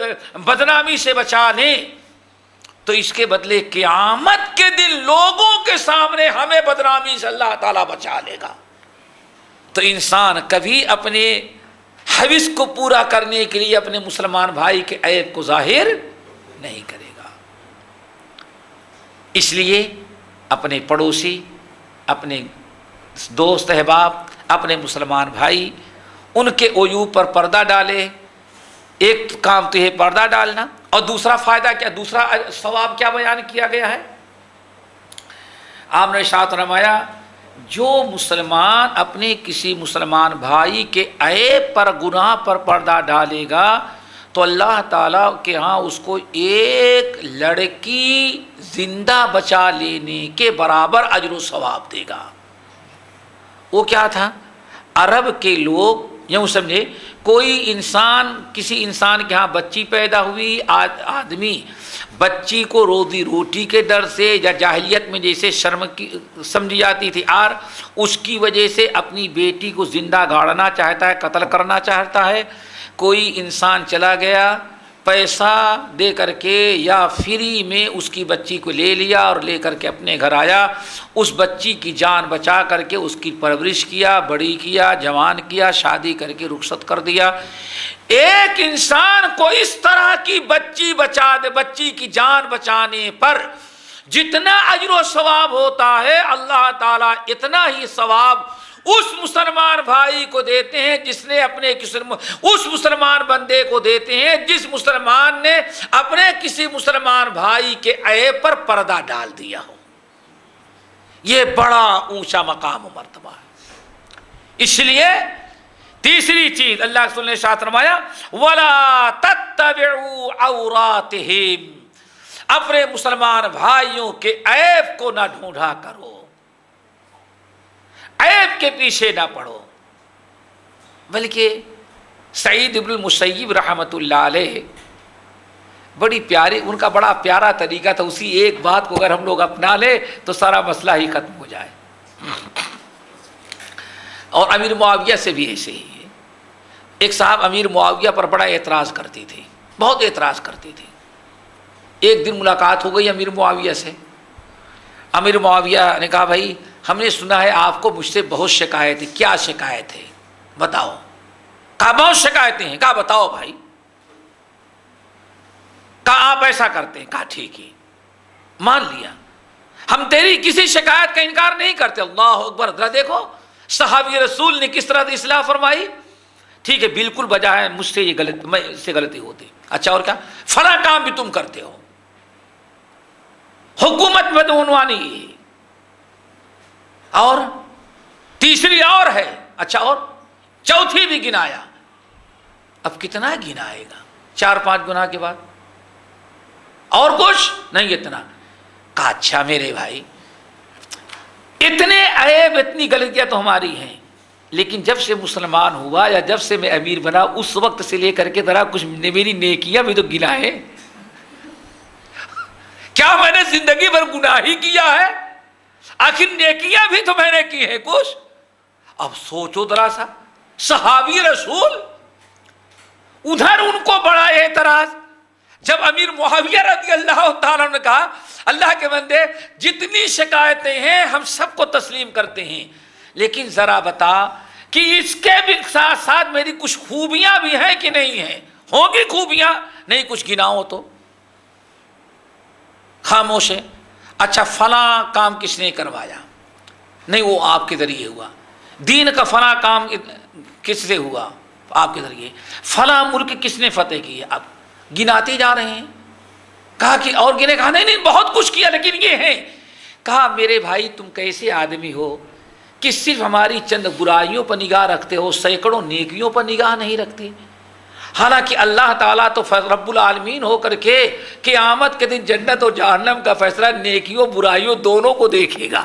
بدنامی سے بچا لیں تو اس کے بدلے قیامت کے دن لوگوں کے سامنے ہمیں بدنامی سے اللہ تعالیٰ بچا لے گا. تو انسان کبھی اپنے حوث کو پورا کرنے کے لیے اپنے مسلمان بھائی کے عیب کو ظاہر نہیں کرے گا. اس لیے اپنے پڑوسی، اپنے دوست احباب، اپنے مسلمان بھائی، ان کے عیوب پر پردہ ڈالے. ایک کام تو یہ پردہ ڈالنا، اور دوسرا فائدہ کیا، دوسرا ثواب کیا بیان کیا گیا ہے؟ آپ نے ارشاد فرمایا جو مسلمان اپنے کسی مسلمان بھائی کے عیب پر، گناہ پر پردہ ڈالے گا تو اللہ تعالیٰ کے ہاں اس کو ایک لڑکی زندہ بچا لینے کے برابر اجر و ثواب دے گا. وہ کیا تھا؟ عرب کے لوگ یوں سمجھے، کوئی انسان، کسی انسان کے ہاں بچی پیدا ہوئی، آدمی بچی کو روزی روٹی کے ڈر سے یا جاہلیت میں جیسے شرم کی سمجھی جاتی تھی اور اس کی وجہ سے اپنی بیٹی کو زندہ گاڑنا چاہتا ہے، قتل کرنا چاہتا ہے. کوئی انسان چلا گیا پیسہ دے کر کے یا فری میں اس کی بچی کو لے لیا اور لے کر کے اپنے گھر آیا، اس بچی کی جان بچا کر کے اس کی پرورش کیا، بڑی کیا، جوان کیا، شادی کر کے رخصت کر دیا. ایک انسان کو اس طرح کی بچی بچا دے، بچی کی جان بچانے پر جتنا اجر و ثواب ہوتا ہے اللہ تعالیٰ اتنا ہی ثواب اس مسلمان بھائی کو دیتے ہیں جس نے اپنے اس مسلمان بندے کو دیتے ہیں جس مسلمان نے اپنے کسی مسلمان بھائی کے عیب پر پردہ ڈال دیا ہو. یہ بڑا اونچا مقام و مرتبہ ہے. اس لیے تیسری چیز اللہ کے رسول نے ارشاد فرمایا وَلَا تَتَّبِعُوا عَوْرَاتِهِمْ، اپنے مسلمان بھائیوں کے عیب کو نہ ڈھونڈا کرو، عیب کے پیچھے نہ پڑو. بلکہ سعید ابن المسیب رحمۃ اللہ علیہ بڑی پیاری، ان کا بڑا پیارا طریقہ تھا، اسی ایک بات کو اگر ہم لوگ اپنا لیں تو سارا مسئلہ ہی ختم ہو جائے. اور امیر معاویہ سے بھی ایسے ہی ہے. ایک صاحب امیر معاویہ پر بڑا اعتراض کرتی تھی، بہت اعتراض کرتی تھی. ایک دن ملاقات ہو گئی امیر معاویہ سے. امیر معاویہ نے کہا بھائی ہم نے سنا ہے آپ کو مجھ سے بہت شکایت ہے. کیا شکایت ہے بتاؤ؟ کہا بہت شکایتیں ہیں. کہا بتاؤ بھائی. کہا آپ ایسا کرتے ہیں. کہا ٹھیک ہے مان لیا، ہم تیری کسی شکایت کا انکار نہیں کرتے. اللہ اکبر. ذرا دیکھو صحابی رسول نے کس طرح اصلاح فرمائی. ٹھیک ہے بالکل بجا ہے، مجھ سے یہ غلط، میں سے غلطی ہوتی. اچھا اور کیا؟ فلاں کام بھی تم کرتے ہو، حکومت بدعنوانی، اور تیسری اور ہے. اچھا اور چوتھی بھی گنایا. اب کتنا گنائے گا 4-5 گناہ کے بعد؟ اور کچھ نہیں اتنا. کہا اچھا میرے بھائی اتنے عیب اتنی غلطیاں تو ہماری ہیں، لیکن جب سے مسلمان ہوا یا جب سے میں امیر بنا اس وقت سے لے کر کے ذرا کچھ میری نیکیاں بھی تو گنائے. کیا میں نے زندگی بھر گناہ ہی کیا ہے؟ آخر نیکیاں بھی تو میں نے کی ہیں کچھ. اب سوچو ذرا سا، صحابی رسول ادھر ان کو بڑا اعتراض. جب امیر معاویہ رضی اللہ تعالیٰ نے کہا اللہ کے بندے جتنی شکایتیں ہیں ہم سب کو تسلیم کرتے ہیں، لیکن ذرا بتا کہ اس کے بھی ساتھ ساتھ میری کچھ خوبیاں بھی ہیں کہ نہیں ہیں؟ ہوں گی خوبیاں، نہیں کچھ گناؤ تو. خاموش ہے. اچھا فلاں کام کس نے کروایا؟ نہیں وہ آپ کے ذریعے ہوا. دین کا فلاں کام کس سے ہوا؟ آپ کے ذریعے. فلاں ملک کس نے فتح کیا؟ آپ گناتے جا رہے ہیں. کہا کہ اور گنے؟ کہا نہیں بہت کچھ کیا لیکن یہ ہے. کہا میرے بھائی تم کیسے آدمی ہو کہ صرف ہماری چند برائیوں پر نگاہ رکھتے ہو، سینکڑوں نیکیوں پر نگاہ نہیں رکھتے؟ حالانکہ اللہ تعالیٰ تو رب العالمین ہو کر کے قیامت کے دن جنت اور جہنم کا فیصلہ نیکیوں برائیوں دونوں کو دیکھے گا.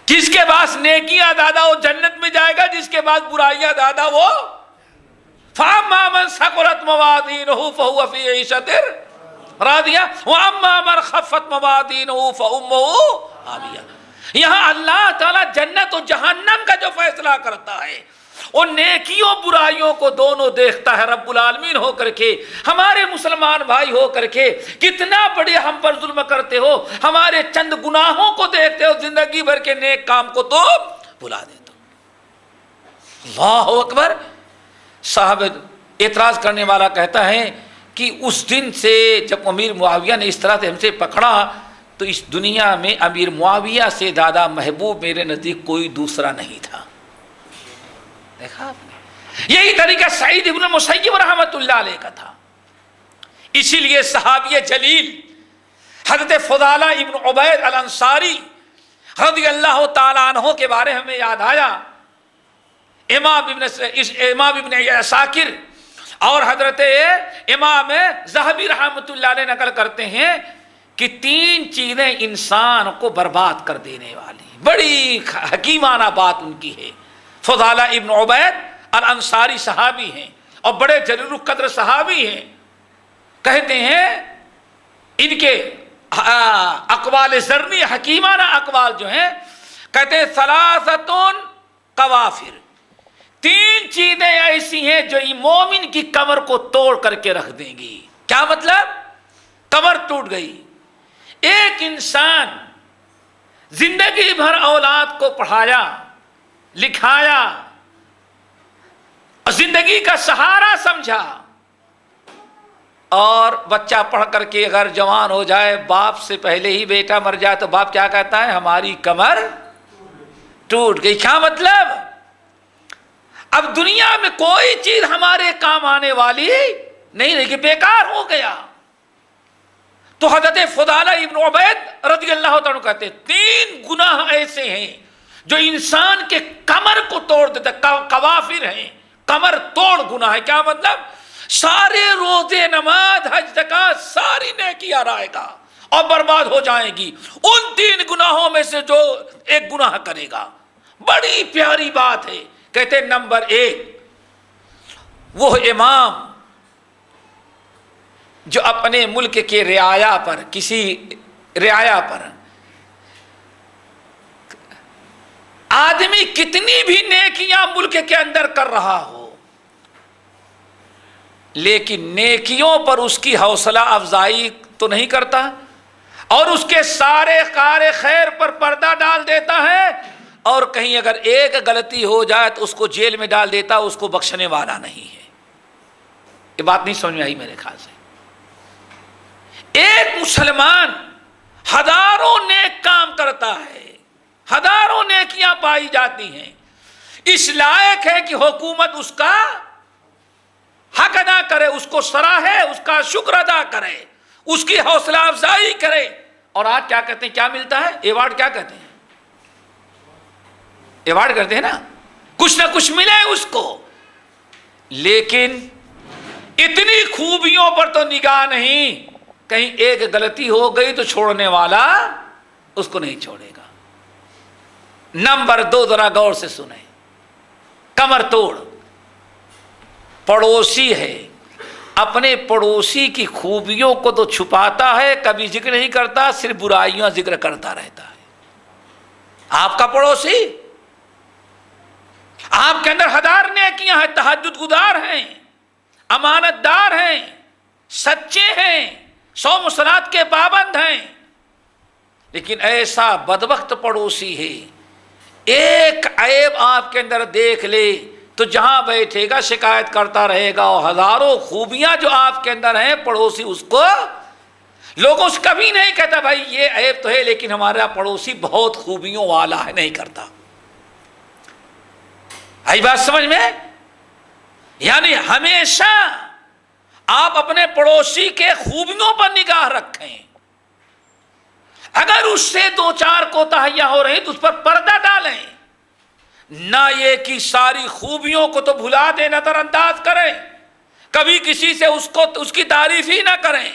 جس کے پاس نیکیاں زیادہ وہ جنت میں جائے گا، جس کے پاس برائیاں زیادہ وہ فَأَمَّا مَنْ ثَقُلَتْ مَوَازِينُهُ فَهُوَ فِي عِيشَةٍ رَاضِيَةٍ وَأَمَّا مَنْ خَفَّتْ مَوَازِينُهُ فَأُمُّهُ هَاوِيَةٌ. یہاں اللہ تعالیٰ جنت و جہنم کا جو فیصلہ کرتا ہے ان نیکیوں برائیوں کو دونوں دیکھتا ہے رب العالمین ہو کر کے. ہمارے مسلمان بھائی ہو کر کے کتنا بڑے ہم پر ظلم کرتے ہو، ہمارے چند گناہوں کو دیکھتے ہو، زندگی بھر کے نیک کام کو تو بھلا دیتے ہو. اللہ اکبر. صاحب اعتراض کرنے والا کہتا ہے کہ اس دن سے جب امیر معاویہ نے اس طرح سے ہم سے پکڑا تو اس دنیا میں امیر معاویہ سے زیادہ محبوب میرے نزدیک کوئی دوسرا نہیں تھا. دیکھا آپ نے، یہی طریقہ سعید ابن مسیب رحمۃ اللہ علیہ کا تھا. اسی لیے صحابی جلیل حضرت فضالہ ابن عبید الانصاری رضی اللہ تعالیٰ عنہ کے بارے ہمیں یاد آیا. امام ابن عساکر اور حضرت امام ذہبی رحمۃ اللہ علیہ نقل کرتے ہیں کہ 3 چیزیں انسان کو برباد کر دینے والی، بڑی حکیمانہ بات ان کی ہے. فضالہ ابن عبید الانصاری صحابی ہیں اور بڑے جلیل القدر صحابی ہیں. کہتے ہیں ان کے اقوال زرنی حکیمانہ اقوال جو ہیں، کہتے ہیں ثلاثتون قوافر، 3 چیزیں ایسی ہیں جو مومن کی کمر کو توڑ کر کے رکھ دیں گی. کیا مطلب؟ کمر ٹوٹ گئی. ایک انسان زندگی بھر اولاد کو پڑھایا لکھایا اور زندگی کا سہارا سمجھا، اور بچہ پڑھ کر کے اگر جوان ہو جائے، باپ سے پہلے ہی بیٹا مر جائے تو باپ کیا کہتا ہے؟ ہماری کمر ٹوٹ گئی. کیا مطلب؟ اب دنیا میں کوئی چیز ہمارے کام آنے والی نہیں رہی، کہ بیکار ہو گیا. تو حضرت فضالہ ابن عبید رضی اللہ تعالیٰ کہتے ہیں 3 گناہ ایسے ہیں جو انسان کے کمر کو توڑ دیتا. قوافر ہیں، کمر توڑ گناہ ہے. کیا مطلب؟ سارے روزے نماز حج زکات ساری نیکیاں رائے گا اور برباد ہو جائیں گی ان 3 گناہوں میں سے جو ایک گناہ کرے گا. بڑی پیاری بات ہے. کہتے ہیں نمبر 1 وہ امام جو اپنے ملک کے رعایا پر، کسی رعایا پر آدمی کتنی بھی نیکیاں ملک کے اندر کر رہا ہو، لیکن نیکیوں پر اس کی حوصلہ افزائی تو نہیں کرتا، اور اس کے سارے کار خیر پر پردہ ڈال دیتا ہے، اور کہیں اگر ایک غلطی ہو جائے تو اس کو جیل میں ڈال دیتا، اس کو بخشنے والا نہیں ہے. یہ بات نہیں سمجھ میں آئی میرے خیال سے. ایک مسلمان ہزاروں نیک کام کرتا ہے، ہزاروں نیکیاں پائی جاتی ہیں، اس لائق ہے کہ حکومت اس کا حق ادا کرے، اس کو سراہے، اس کا شکر ادا کرے، اس کی حوصلہ افزائی کرے. اور آج کیا کہتے ہیں؟ کیا ملتا ہے؟ ایوارڈ. کیا کہتے ہیں؟ ایوارڈ کرتے ہیں نا، کچھ نہ کچھ ملے اس کو. لیکن اتنی خوبیوں پر تو نگاہ نہیں، کہیں ایک غلطی ہو گئی تو چھوڑنے والا اس کو نہیں چھوڑے گا. نمبر 2 ذرا غور سے سنیں. کمر توڑ. پڑوسی ہے، اپنے پڑوسی کی خوبیوں کو تو چھپاتا ہے، کبھی ذکر نہیں کرتا، صرف برائیاں ذکر کرتا رہتا ہے. آپ کا پڑوسی، آپ کے اندر ہزار نیکیاں ہیں، تہجد گزار ہیں، امانت دار ہیں، سچے ہیں، 100 مسلات کے پابند ہیں، لیکن ایسا بدبخت پڑوسی ہے، ایک عیب آپ کے اندر دیکھ لے تو جہاں بیٹھے گا شکایت کرتا رہے گا، اور ہزاروں خوبیاں جو آپ کے اندر ہیں پڑوسی اس کو، لوگوں سے کبھی نہیں کہتا بھائی یہ عیب تو ہے لیکن ہمارا پڑوسی بہت خوبیوں والا ہے، نہیں کرتا. آئی بات سمجھ میں؟ یعنی ہمیشہ آپ اپنے پڑوسی کے خوبیوں پر نگاہ رکھیں، اگر اس سے 2-4 کوتاہیاں ہو رہی تو اس پر پردہ ڈالیں، نہ یہ کہ ساری خوبیوں کو تو بھلا دیں، نظر انداز کریں، کبھی کسی سے اس کی تعریف ہی نہ کریں،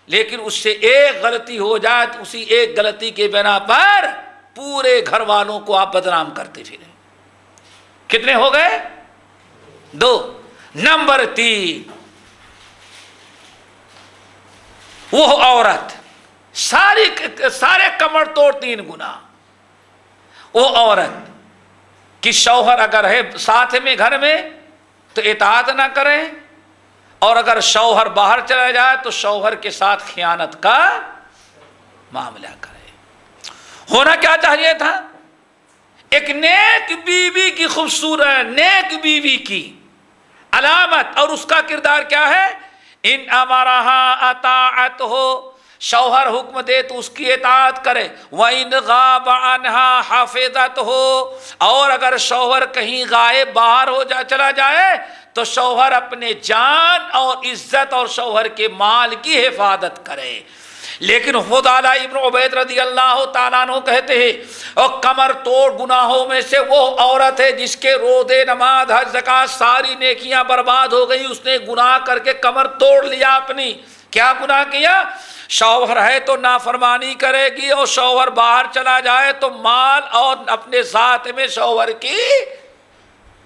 لیکن اس سے ایک غلطی ہو جائے تو اسی ایک غلطی کے بنا پر پورے گھر والوں کو آپ بدنام کرتے پھریں. کتنے ہو گئے؟ 2. نمبر 3 وہ عورت، سارے کمر توڑ 3 گناہ. وہ عورت کہ شوہر اگر ہے ساتھ میں گھر میں تو اطاعت نہ کرے، اور اگر شوہر باہر چلا جائے تو شوہر کے ساتھ خیانت کا معاملہ کرے۔ ہونا کیا چاہیے تھا؟ ایک نیک بیوی کی خوبصورت نیک بیوی کی علامت اور اس کا کردار کیا ہے؟ ان امرها اطاعت ہو، شوہر حکم دے تو اس کی اطاعت کرے، وَإِنْ غَابَ عَنْهَا حَافِظَتْ ہو، اور اگر شوہر کہیں غائب باہر ہو چلا جائے تو شوہر اپنے جان اور عزت اور شوہر کے مال کی حفاظت کرے۔ لیکن فضالہ ابن عبید رضی اللہ تعالیٰ عنہ کہتے ہیں اور کمر توڑ گناہوں میں سے وہ عورت ہے جس کے روزے نماز حج زکات ساری نیکیاں برباد ہو گئی، اس نے گناہ کر کے کمر توڑ لیا اپنی۔ کیا گناہ کیا؟ شوہر ہے تو نافرمانی کرے گی، اور شوہر باہر چلا جائے تو مال اور اپنے ذات میں شوہر کی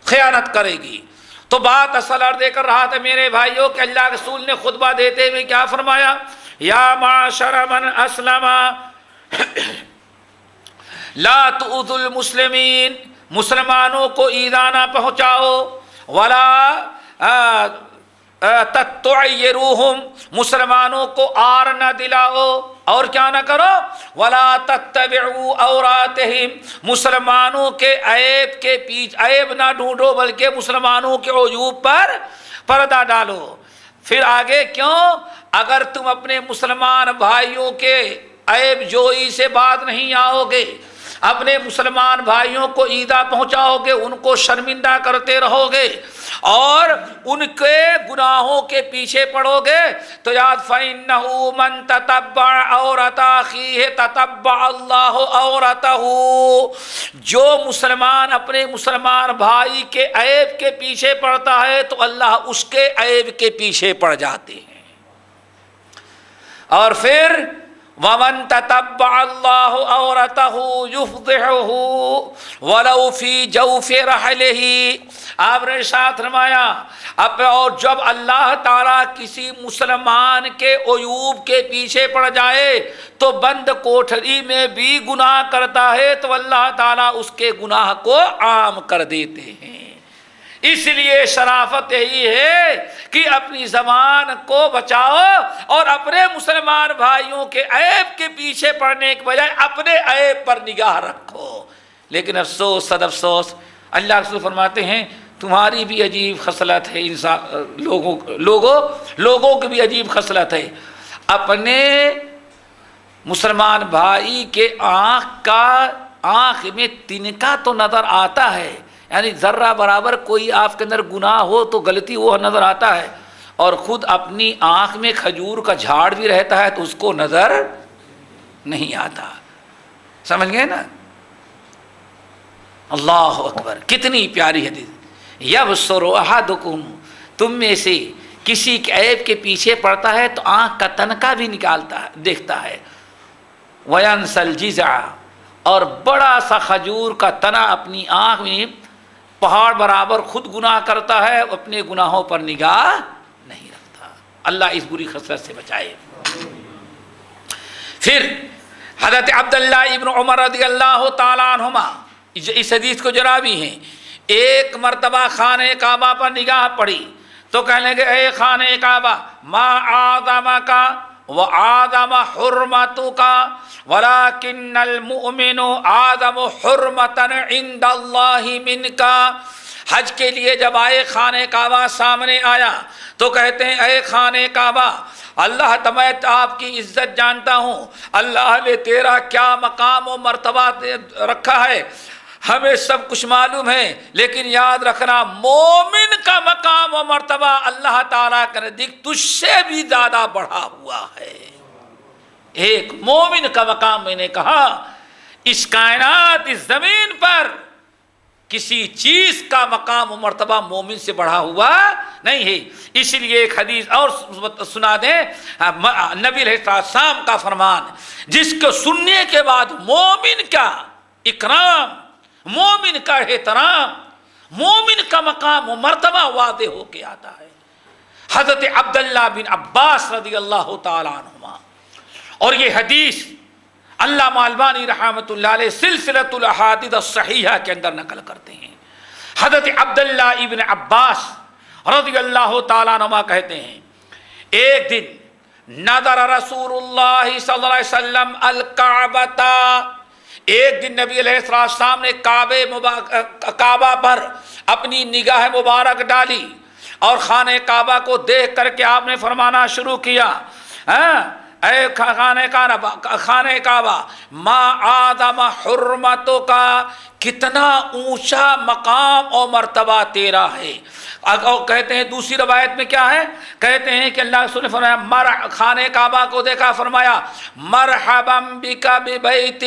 خیانت کرے گی۔ تو بات اصل عرض کر رہا تھا میرے بھائیوں کہ اللہ کے رسول نے خطبہ دیتے ہوئے کیا فرمایا؟ یا معاشر من اسلم لا تؤذوا المسلمین، مسلمانوں کو ایذا نہ پہنچاؤ، ولا تطیروہم، مسلمانوں کو آر نہ دلاؤ، اور کیا نہ کرو، ولا تتبعوا عوراتہم، مسلمانوں کے عیب کے پیچھے عیب نہ ڈھونڈو بلکہ مسلمانوں کے عیوب پر پردہ ڈالو۔ پھر آگے کیوں؟ اگر تم اپنے مسلمان بھائیوں کے عیب جوئی سے باز نہیں آؤ گے، اپنے مسلمان بھائیوں کو ایذا پہنچاؤ گے، ان کو شرمندہ کرتے رہو گے اور ان کے گناہوں کے پیچھے پڑو گے تو یاد فَإِنَّهُ مَن تَتَبَّعَ عَوْرَةَ أَخِيهِ تَتَبَّعَ اللَّهُ عَوْرَتَهُ، جو مسلمان اپنے مسلمان بھائی کے عیب کے پیچھے پڑتا ہے تو اللہ اس کے عیب کے پیچھے پڑ جاتے ہیں۔ اور پھر وَمَن تَتَبَّعَ اللَّهُ عَوْرَتَهُ يُفْضِحُهُ وَلَوْ فِي جَوْفِ رَحْلِهِ، آپ نے ارشاد فرمایا اور جب اللہ تعالیٰ کسی مسلمان کے عیوب کے پیچھے پڑ جائے تو بند کوٹھری میں بھی گناہ کرتا ہے تو اللہ تعالیٰ اس کے گناہ کو عام کر دیتے ہیں۔ اس لیے شرافت یہی ہے کہ اپنی زبان کو بچاؤ اور اپنے مسلمان بھائیوں کے عیب کے پیچھے پڑنے کے بجائے اپنے عیب پر نگاہ رکھو۔ لیکن افسوس صد افسوس، اللہ رسول فرماتے ہیں تمہاری بھی عجیب خصلت ہے، انسان لوگوں کی بھی عجیب خصلت ہے، اپنے مسلمان بھائی کے آنکھ میں تنکا تو نظر آتا ہے، یعنی ذرہ برابر کوئی آپ کے اندر گناہ ہو تو غلطی وہ نظر آتا ہے، اور خود اپنی آنکھ میں کھجور کا جھاڑ بھی رہتا ہے تو اس کو نظر نہیں آتا۔ سمجھ گئے نا؟ اللہ اکبر، کتنی پیاری حدیث۔ یبصر احدکم، تم میں سے کسی کے عیب کے پیچھے پڑتا ہے تو آنکھ کا تنکا بھی دیکھتا ہے، وینسی الجزع، اور بڑا سا کھجور کا تنا اپنی آنکھ میں پہاڑ برابر خود گناہ کرتا ہے، اپنے گناہوں پر نگاہ نہیں رکھتا۔ اللہ اس بری خصلت سے بچائے۔ پھر حضرت عبداللہ ابن عمر رضی اللہ تعالیٰ عنہما اس حدیث کو جرا بھی ہیں، ایک مرتبہ خانہ کعبہ پر نگاہ پڑی تو کہنے لگے اے خانہ کعبہ ما اعظمک وَأَعْظَمَ حُرْمَتُكَ وَلَكِنَّ الْمُؤْمِنُ أَعْظَمُ حُرْمَةً عِنْدَ اللَّهِ مِنْكَ۔ حج کے لیے جب آئے خانہ کعبہ سامنے آیا تو کہتے ہیں اے خانہ کعبہ، اللہ تمہیں آپ کی عزت جانتا ہوں، اللہ نے تیرا کیا مقام و مرتبہ رکھا ہے ہمیں سب کچھ معلوم ہے، لیکن یاد رکھنا مومن کا مقام و مرتبہ اللہ تعالیٰ کے نزدیک تجھ سے بھی زیادہ بڑھا ہوا ہے۔ ایک مومن کا مقام، میں نے کہا اس کائنات اس زمین پر کسی چیز کا مقام و مرتبہ مومن سے بڑھا ہوا نہیں ہے۔ اس لیے ایک حدیث اور سنا دیں، نبی علیہ السلام کا فرمان جس کو سننے کے بعد مومن کا اکرام، مومن کا احترام، مومن کا مقام و مرتبہ واضح ہو کے آتا ہے۔ حضرت عبداللہ بن عباس رضی اللہ تعالیٰ عنہما، اور یہ حدیث علامہ البانی رحمۃ اللہ علیہ سلسلۃ الاحادیث الصحیحہ کے اندر نقل کرتے ہیں، حضرت عبداللہ ابن عباس رضی اللہ تعالیٰ عنہما کہتے ہیں ایک دن نظر رسول اللہ صلی اللہ علیہ وسلم الکعبۃ، ایک دن نبی علیہ السلام نے کعبہ پر اپنی نگاہ مبارک ڈالی اور خانہ کعبہ کو دیکھ کر کے آپ نے فرمانا شروع کیا، اے خانہ کعبہ ما آدم حرمتوں کا، کتنا اونچا مقام اور مرتبہ تیرا ہے۔ اور کہتے ہیں دوسری روایت میں کیا ہے، کہتے ہیں کہ اللہ رسول نے فرمایا خانہ کعبہ کو دیکھا، فرمایا مرحبا بک ببیت،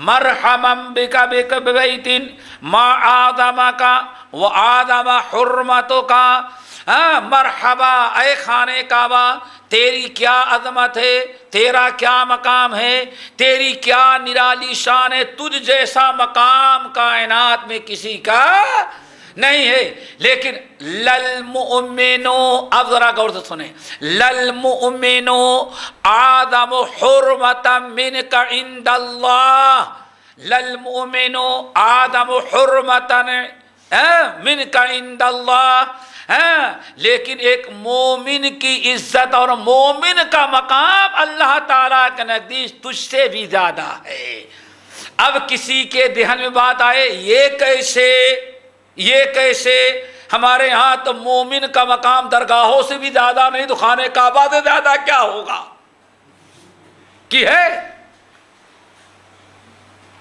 مرحبا بک ببیت ما آدم کا و آدم حرمتوں کا، مرحبا اے خانہ کعبہ، تیری کیا عظمت ہے، تیرا کیا مقام ہے، تیری کیا نرالی شان ہے، تجھ جیسا مقام کائنات میں کسی کا نہیں ہے۔ لیکن للمؤمنو، اب ذرا غور سے سنیں، للمؤمنو آدم حرمتا منک عند اللہ، للمؤمنو آدم حرمتا منک عند اللہ، لیکن ایک مومن کی عزت اور مومن کا مقام اللہ تعالیٰ کے نزدیک تجھ سے بھی زیادہ ہے۔ اب کسی کے ذہن میں بات آئے یہ کیسے، ہمارے ہاں تو مومن کا مقام درگاہوں سے بھی زیادہ نہیں تو خانہ کعبہ سے زیادہ کیا ہوگا کی ہے،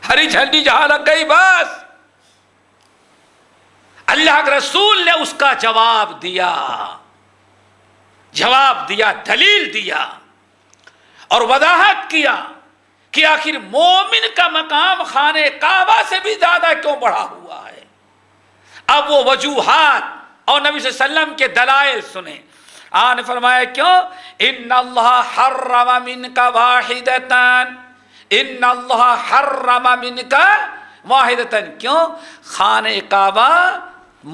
ہری جھنڈی جہاں لگ گئی بس۔ اللہ کے رسول نے اس کا جواب دیا، دلیل دیا اور وضاحت کیا کہ آخر مومن کا مقام خانہ کعبہ سے بھی زیادہ کیوں بڑھا ہوا ہے۔ اب وہ وجوہات اور نبی صلی اللہ علیہ وسلم کے دلائل سنیں۔ آپ نے فرمایا کیوں، ان اللہ حرم منک واحدتان، ان اللہ حرم منک واحدتان، کیوں، خانہ کعبہ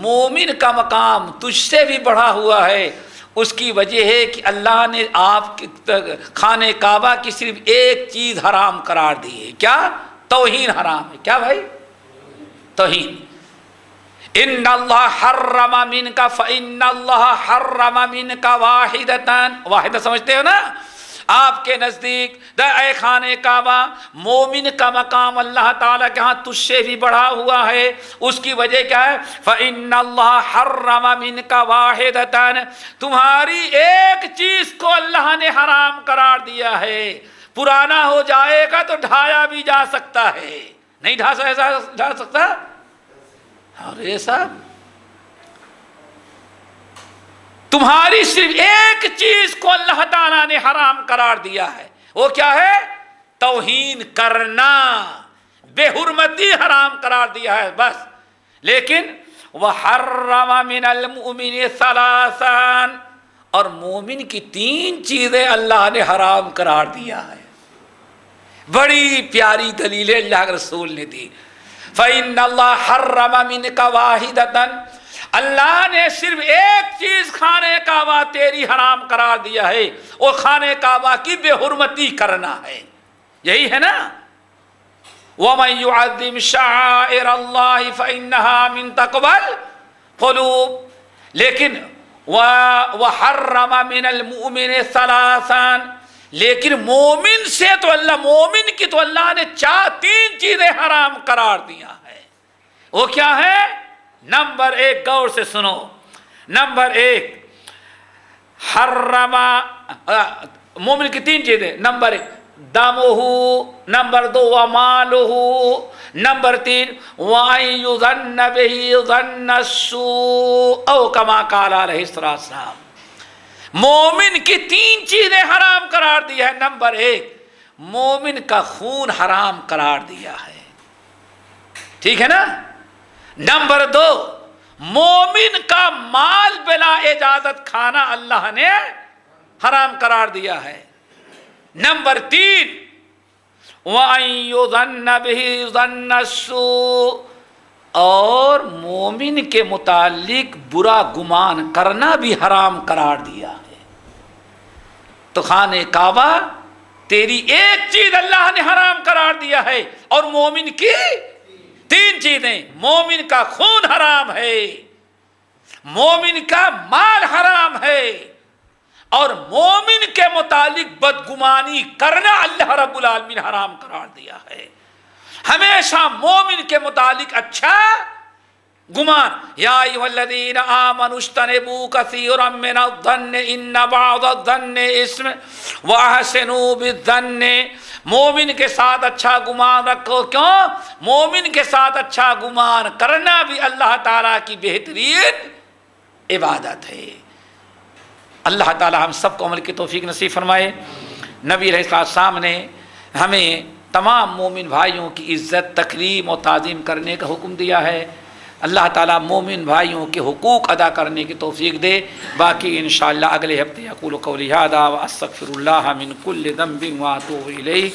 مومن کا مقام تجھ سے بھی بڑھا ہوا ہے۔ اس کی وجہ ہے کہ اللہ نے آپ خانہ کعبہ کی صرف ایک چیز حرام قرار دی ہے، کیا، توہین حرام ہے۔ کیا بھائی، توہین۔ ان اللہ حرم منک فإن اللہ حرم منک واحدتان، واحدہ سمجھتے ہو نا، آپ کے نزدیک اے خانہ کعبہ مومن کا مقام اللہ تعالیٰ کے ہاں تجھ سے بھی بڑھا ہوا ہے۔ اس کی وجہ کیا ہے، فإن اللہ حرم منک واحدتان، تمہاری ایک چیز کو اللہ نے حرام قرار دیا ہے، پرانا ہو جائے گا تو ڈھایا بھی جا سکتا ہے، نہیں ڈھا سکتا۔ اور یہ صاحب تمہاری صرف ایک چیز کو اللہ تعالیٰ نے حرام قرار دیا ہے، وہ کیا ہے، توہین کرنا، بے حرمتی حرام قرار دیا ہے بس۔ لیکن وَحَرَّمَ مِنَ الْمُؤْمِنِ ثَلَاثًا، اور مومن کی تین چیزیں اللہ نے حرام قرار دیا ہے۔ بڑی پیاری دلیل اللہ کے رسول نے دی۔ فَإِنَّ اللَّهَ حَرَّمَ مِنْكَ وَاحِدَةً، اللہ نے صرف ایک چیز خانہ کعبہ تیری حرام قرار دیا ہے، وہ خانہ کعبہ کی بے حرمتی کرنا ہے، یہی ہے نا۔ وَمَن يُعَظِّمْ شَعَائِرَ اللَّهِ فَإِنَّهَا مِن تَقْوَى الْقُلُوبِ، لیکن وَحَرَّمَ مِنَ الْمُؤْمِنِ ثَلَاثًا، لیکن مومن سے تو اللہ، مومن کی تو اللہ نے تین چیزیں حرام قرار دیا ہے۔ وہ کیا ہے، نمبر ایک، غور سے سنو، نمبر ایک حرم، مومن کی تین چیزیں، نمبر ایک دمہ، نمبر دو ومالہ، نمبر تین وَأَن يُظَنَّ بِهِ ظَنَّ السُّوءِ أَوْ كَمَا قَالَ علیہ السلام۔ مومن کی تین چیزیں حرام قرار دیا ہے۔ نمبر ایک، مومن کا خون حرام قرار دیا ہے، ٹھیک ہے نا۔ نمبر دو، مومن کا مال بلا اجازت کھانا اللہ نے حرام قرار دیا ہے۔ نمبر تین، وَأَن يُظَنَّ بِهِ ظَنَّ السُّوءِ، اور مومن کے متعلق برا گمان کرنا بھی حرام قرار دیا ہے۔ تو خانہ کعبہ تیری ایک چیز اللہ نے حرام قرار دیا ہے، اور مومن کی 3 چیزیں، مومن کا خون حرام ہے، مومن کا مال حرام ہے، اور مومن کے متعلق بدگمانی کرنا اللہ رب العالمین حرام قرار دیا ہے۔ ہمیشہ مومن کے متعلق اچھا گمان، یا ایھا الذین آمنوا اجتنبوا کثیرا من الظن ان بعض الظن اثم واحسنوا بالظن، مومن کے ساتھ اچھا گمان رکھو، کیوں؟ مومن کے ساتھ اچھا گمان کرنا بھی اللہ تعالیٰ کی بہترین عبادت ہے۔ اللہ تعالیٰ ہم سب کو عمل کی توفیق نصیب فرمائے۔ نبی علیہ السلام نے ہمیں تمام مومن بھائیوں کی عزت، تکریم اور تعظیم کرنے کا حکم دیا ہے۔ اللہ تعالیٰ مومن بھائیوں کے حقوق ادا کرنے کی توفیق دے۔ باقی انشاءاللہ اگلے ہفتے اقول قولی ھذا واستغفر اللہ من کل ذنب واتوب الیہ۔